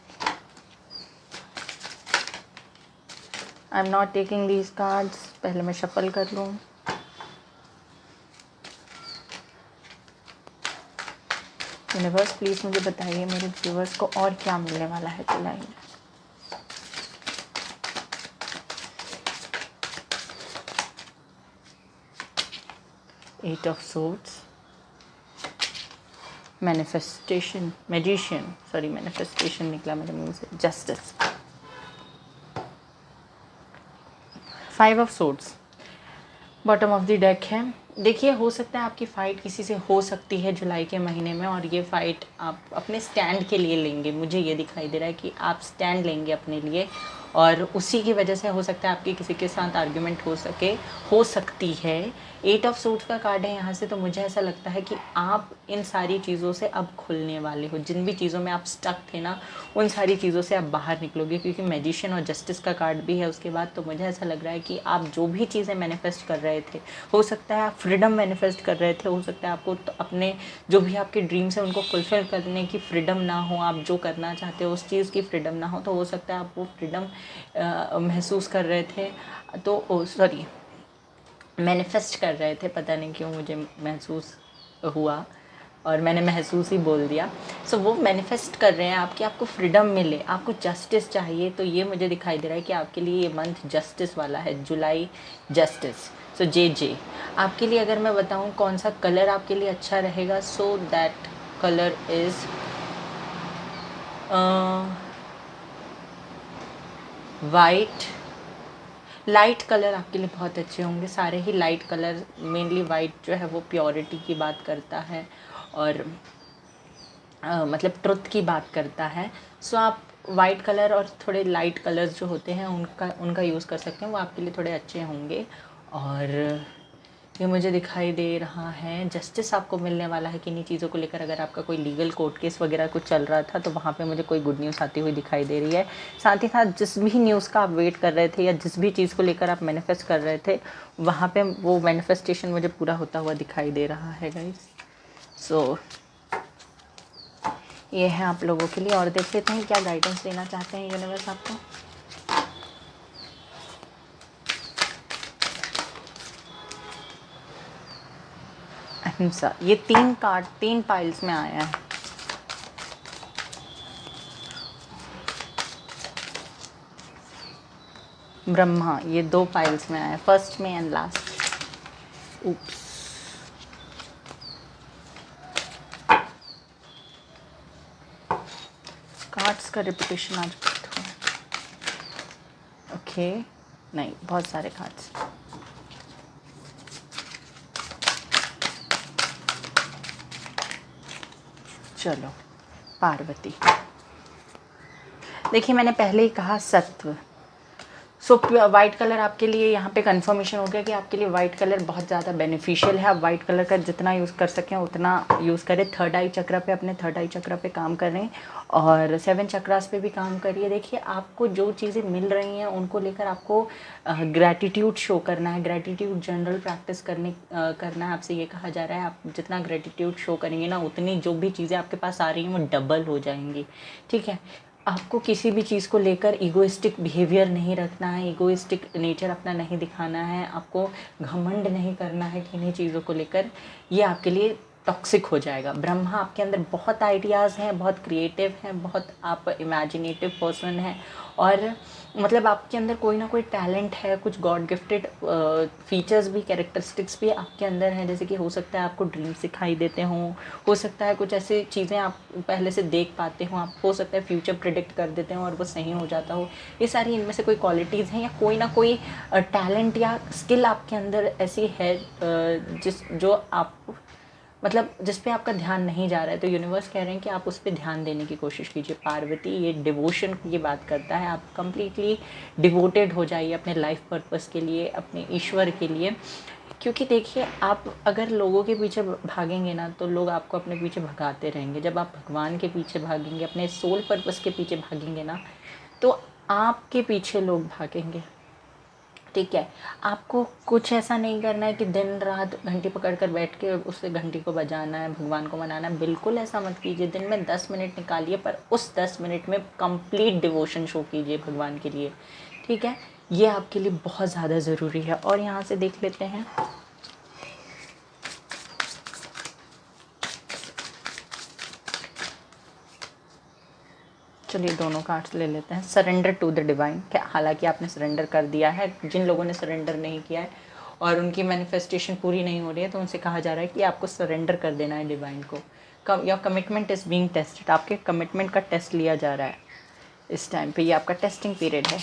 A: I am not taking these cards. पहले मैं शफल कर लूँ। यूनिवर्स प्लीज़ मुझे बताइए मेरे व्यूवर्स को और क्या मिलने वाला है जुलाई में। Eight of swords, manifestation, magician, sorry manifestation निकला मेरे मुंह से, justice, five of swords, bottom of the deck है। देखिए, हो सकता है आपकी फ़ाइट किसी से हो सकती है जुलाई के महीने में, और ये फ़ाइट आप अपने स्टैंड के लिए लेंगे। मुझे ये दिखाई दे रहा है कि आप स्टैंड लेंगे अपने लिए, और उसी की वजह से हो सकता है आपकी किसी के साथ आर्ग्यूमेंट हो सकती है। एट ऑफ सूट्स का कार्ड है यहाँ से, तो मुझे ऐसा लगता है कि आप इन सारी चीज़ों से अब खुलने वाले हो। जिन भी चीज़ों में आप स्टक थे ना, उन सारी चीज़ों से आप बाहर निकलोगे, क्योंकि मैजिशियन और जस्टिस का कार्ड भी है उसके बाद। तो मुझे ऐसा लग रहा है कि आप जो भी चीज़ें मैनिफेस्ट कर रहे थे, हो सकता है आप फ्रीडम मैनिफेस्ट कर रहे थे, हो सकता है आपको तो अपने जो भी आपके ड्रीम्स हैं उनको फुलफिल करने की फ्रीडम ना हो, आप जो करना चाहते हो उस चीज़ की फ्रीडम ना हो, तो हो सकता है आप वो फ्रीडम महसूस कर रहे थे। तो सॉरी, मैनिफेस्ट कर रहे थे, पता नहीं क्यों मुझे महसूस हुआ और मैंने महसूस ही बोल दिया। सो वो मैनिफेस्ट कर रहे हैं आप कि आपको फ्रीडम मिले, आपको जस्टिस चाहिए। तो ये मुझे दिखाई दे रहा है कि आपके लिए ये मंथ जस्टिस वाला है, जुलाई जस्टिस। सो जे आपके लिए अगर मैं बताऊँ कौन सा कलर आपके लिए अच्छा रहेगा, so that colour is white. Light colour आपके लिए बहुत अच्छे होंगे, सारे ही लाइट कलर। मेनली वाइट जो है वो प्योरिटी की बात करता है और मतलब ट्रुथ की बात करता है। सो आप वाइट कलर और थोड़े लाइट कलर्स जो होते हैं उनका यूज़ कर सकते हैं, वो आपके लिए थोड़े अच्छे होंगे। और ये मुझे दिखाई दे रहा है जस्टिस आपको मिलने वाला है किन्हीं चीज़ों को लेकर। अगर आपका कोई लीगल कोर्ट केस वगैरह कुछ चल रहा था, तो वहाँ पे मुझे कोई गुड न्यूज़ आती हुई दिखाई दे रही है। साथ ही साथ जिस भी न्यूज़ का आप वेट कर रहे थे या जिस भी चीज़ को लेकर आप मैनिफेस्ट कर रहे थे, वहाँ पे वो मैनिफेस्टेशन मुझे पूरा होता हुआ दिखाई दे रहा है गाइस। सो ये है आप लोगों के लिए। और देख लेते हैं क्या गाइडेंस देना चाहते हैं यूनिवर्स आपको। अहिंसा, ये 3 कार्ड 3 पाइल्स में आया है। ब्रह्मा, ये 2 पाइल्स में आया है, फर्स्ट में एंड लास्ट। उप्स, कार्ड्स का रिपीटेशन आज बहुत हुआ है। ओके, नहीं, बहुत सारे कार्ड्स। चलो, पार्वती। देखिए, मैंने पहले ही कहा सत्व। सो वाइट कलर आपके लिए यहाँ पे कंफर्मेशन हो गया कि आपके लिए वाइट कलर बहुत ज़्यादा बेनिफिशियल है। आप वाइट कलर का जितना यूज़ कर सकें उतना यूज़ करें। थर्ड आई चक्र पे, अपने थर्ड आई चक्र पे काम करें और 7 चक्रास पे भी काम करिए। देखिए, आपको जो चीज़ें मिल रही हैं उनको लेकर आपको ग्रैटिट्यूड शो करना है। ग्रैटिट्यूड जनरल प्रैक्टिस करना है। आपसे ये कहा जा रहा है, आप जितना ग्रैटिट्यूड शो करेंगे ना, उतनी जो भी चीज़ें आपके पास आ रही हैं वो डबल हो जाएंगी। ठीक है, आपको किसी भी चीज़ को लेकर ईगोइस्टिक बिहेवियर नहीं रखना है, ईगोइस्टिक नेचर अपना नहीं दिखाना है, आपको घमंड नहीं करना है किन्हीं चीज़ों को लेकर। ये आपके लिए टॉक्सिक हो जाएगा। ब्रह्मा आपके अंदर बहुत आइडियाज़ हैं, बहुत क्रिएटिव हैं, बहुत आप इमेजिनेटिव पर्सन हैं, और मतलब आपके अंदर कोई ना कोई टैलेंट है, कुछ गॉड गिफ्टेड फीचर्स भी, कैरेक्टरिस्टिक्स भी आपके अंदर हैं। जैसे कि हो सकता है आपको ड्रीम्स दिखाई देते हों, हो सकता है कुछ ऐसी चीज़ें आप पहले से देख पाते हो, आप हो सकता है फ्यूचर प्रिडिक्ट कर देते हो और वो सही हो जाता हो। ये सारी इनमें से कोई क्वालिटीज़ हैं, या कोई ना कोई टैलेंट या स्किल आपके अंदर ऐसी है जो आप मतलब जिस पे आपका ध्यान नहीं जा रहा है। तो यूनिवर्स कह रहे हैं कि आप उस पर ध्यान देने की कोशिश कीजिए। पार्वती ये डिवोशन की बात करता है, आप कंप्लीटली डिवोटेड हो जाइए अपने लाइफ पर्पस के लिए, अपने ईश्वर के लिए। क्योंकि देखिए, आप अगर लोगों के पीछे भागेंगे ना, तो लोग आपको अपने पीछे भगाते रहेंगे। जब आप भगवान के पीछे भागेंगे, अपने सोल पर्पस के पीछे भागेंगे ना, तो आपके पीछे लोग भागेंगे। ठीक है, आपको कुछ ऐसा नहीं करना है कि दिन रात घंटी पकड़ कर बैठ के उससे घंटी को बजाना है, भगवान को मनाना है। बिल्कुल ऐसा मत कीजिए। दिन में 10 मिनट निकालिए, पर उस 10 मिनट में कंप्लीट डिवोशन शो कीजिए भगवान के लिए। ठीक है, ये आपके लिए बहुत ज़्यादा ज़रूरी है। और यहाँ से देख लेते हैं, चलिए दोनों कार्ड्स ले लेते हैं। Surrender to the divine. क्या हालांकि आपने सरेंडर कर दिया है, जिन लोगों ने सरेंडर नहीं किया है और उनकी मैनिफेस्टेशन पूरी नहीं हो रही है, तो उनसे कहा जा रहा है कि आपको सरेंडर कर देना है डिवाइन को। Your commitment is being tested. आपके कमिटमेंट का टेस्ट लिया जा रहा है इस टाइम पे। ये आपका टेस्टिंग पीरियड है।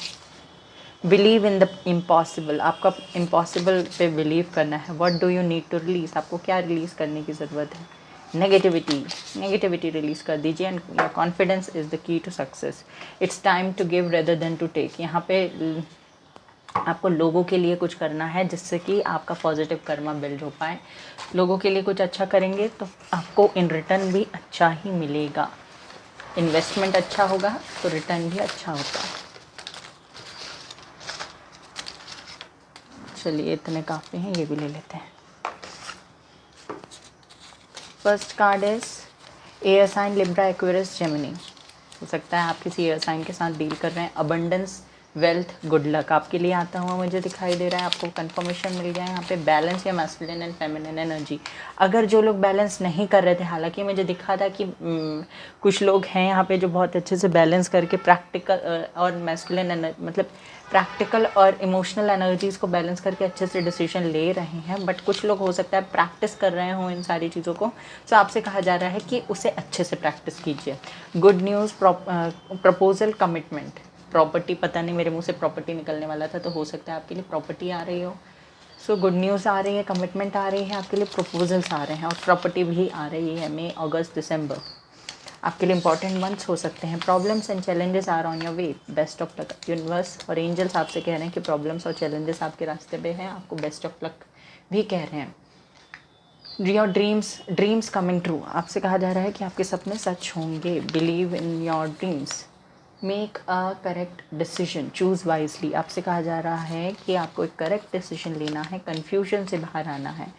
A: Believe in the impossible. आपका इम्पॉसिबल पे बिलीव करना है। What do you need to release. आपको क्या रिलीज़ करने की ज़रूरत है। नेगेटिविटी रिलीज़ कर दीजिए। And your confidence is the key to success. It's time to give rather than to take. यहाँ पे आपको लोगों के लिए कुछ करना है, जिससे कि आपका पॉजिटिव कर्मा बिल्ड हो पाए। लोगों के लिए कुछ अच्छा करेंगे तो आपको इन रिटर्न भी अच्छा ही मिलेगा। इन्वेस्टमेंट अच्छा होगा तो रिटर्न भी अच्छा होगा। चलिए इतने काफ़ी हैं, ये भी ले लेते हैं। First card is air sign Libra Aquarius Gemini. हो सकता है आप किसी एयर साइन के साथ डील कर रहे हैं। अबंडेंस, वेल्थ, गुड लक आपके लिए आता हुआ मुझे दिखाई दे रहा है। आपको कंफर्मेशन मिल गया है यहाँ पे। बैलेंस या मैस्कुलिन एंड फेमिनिन एनर्जी। अगर जो लोग बैलेंस नहीं कर रहे थे, हालांकि मुझे दिखा था कि कुछ लोग हैं यहाँ पे जो बहुत अच्छे से बैलेंस करके प्रैक्टिकल और मैस्कुलिन मतलब प्रैक्टिकल और इमोशनल एनर्जीज़ को बैलेंस करके अच्छे से डिसीजन ले रहे हैं। बट कुछ लोग हो सकता है प्रैक्टिस कर रहे हों इन सारी चीज़ों को। सो आपसे कहा जा रहा है कि उसे अच्छे से प्रैक्टिस कीजिए। Good news, proposal, commitment, property. पता नहीं मेरे मुंह से प्रॉपर्टी निकलने वाला था, तो हो सकता है आपके लिए प्रॉपर्टी आ रही हो। सो गुड न्यूज़ आ रही है, कमिटमेंट आ रही है आपके लिए, प्रपोजल्स आ रहे हैं और प्रॉपर्टी भी आ रही है। मई, अगस्त, दिसंबर आपके लिए इंपॉर्टेंट मंथ्स हो सकते हैं। Problems and challenges are on your way. Best of luck. Universe और एंजल्स आपसे कह रहे हैं कि प्रॉब्लम्स और चैलेंजेस आपके रास्ते पे हैं, आपको बेस्ट ऑफ लक भी कह रहे हैं। Your dreams coming true. आपसे कहा जा रहा है कि आपके सपने सच होंगे। Believe in your dreams. Make a correct decision, choose wisely. आपसे कहा जा रहा है कि आपको एक करेक्ट डिसीजन लेना है, कन्फ्यूजन से बाहर आना है।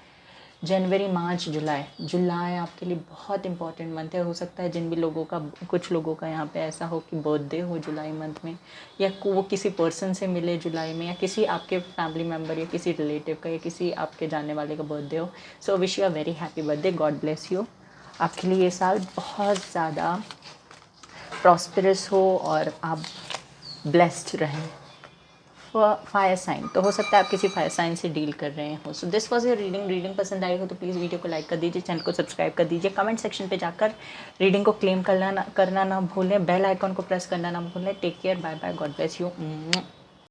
A: जनवरी, मार्च, जुलाई आपके लिए बहुत इंपॉर्टेंट मंथ है। हो सकता है जिन भी लोगों का, कुछ लोगों का यहाँ पे ऐसा हो कि बर्थडे हो जुलाई मंथ में, या वो किसी पर्सन से मिले जुलाई में, या किसी आपके फैमिली मेम्बर या किसी रिलेटिव का या किसी आपके जानने वाले का बर्थडे हो। So wish you a very happy birthday. God bless you. आपके लिए ये साल बहुत ज़्यादा प्रॉस्परस हो और आप ब्लेस्ड रहें। फायर साइन, तो हो सकता है आप किसी फायर साइन से डील कर रहे हो। सो दिस वॉज योर रीडिंग पसंद आई हो तो प्लीज़ वीडियो को लाइक कर दीजिए, चैनल को सब्सक्राइब कर दीजिए। कमेंट सेक्शन पे जाकर रीडिंग को क्लेम करना ना भूलें। बेल आइकॉन को प्रेस करना ना भूलें। Take care, bye bye, God bless you.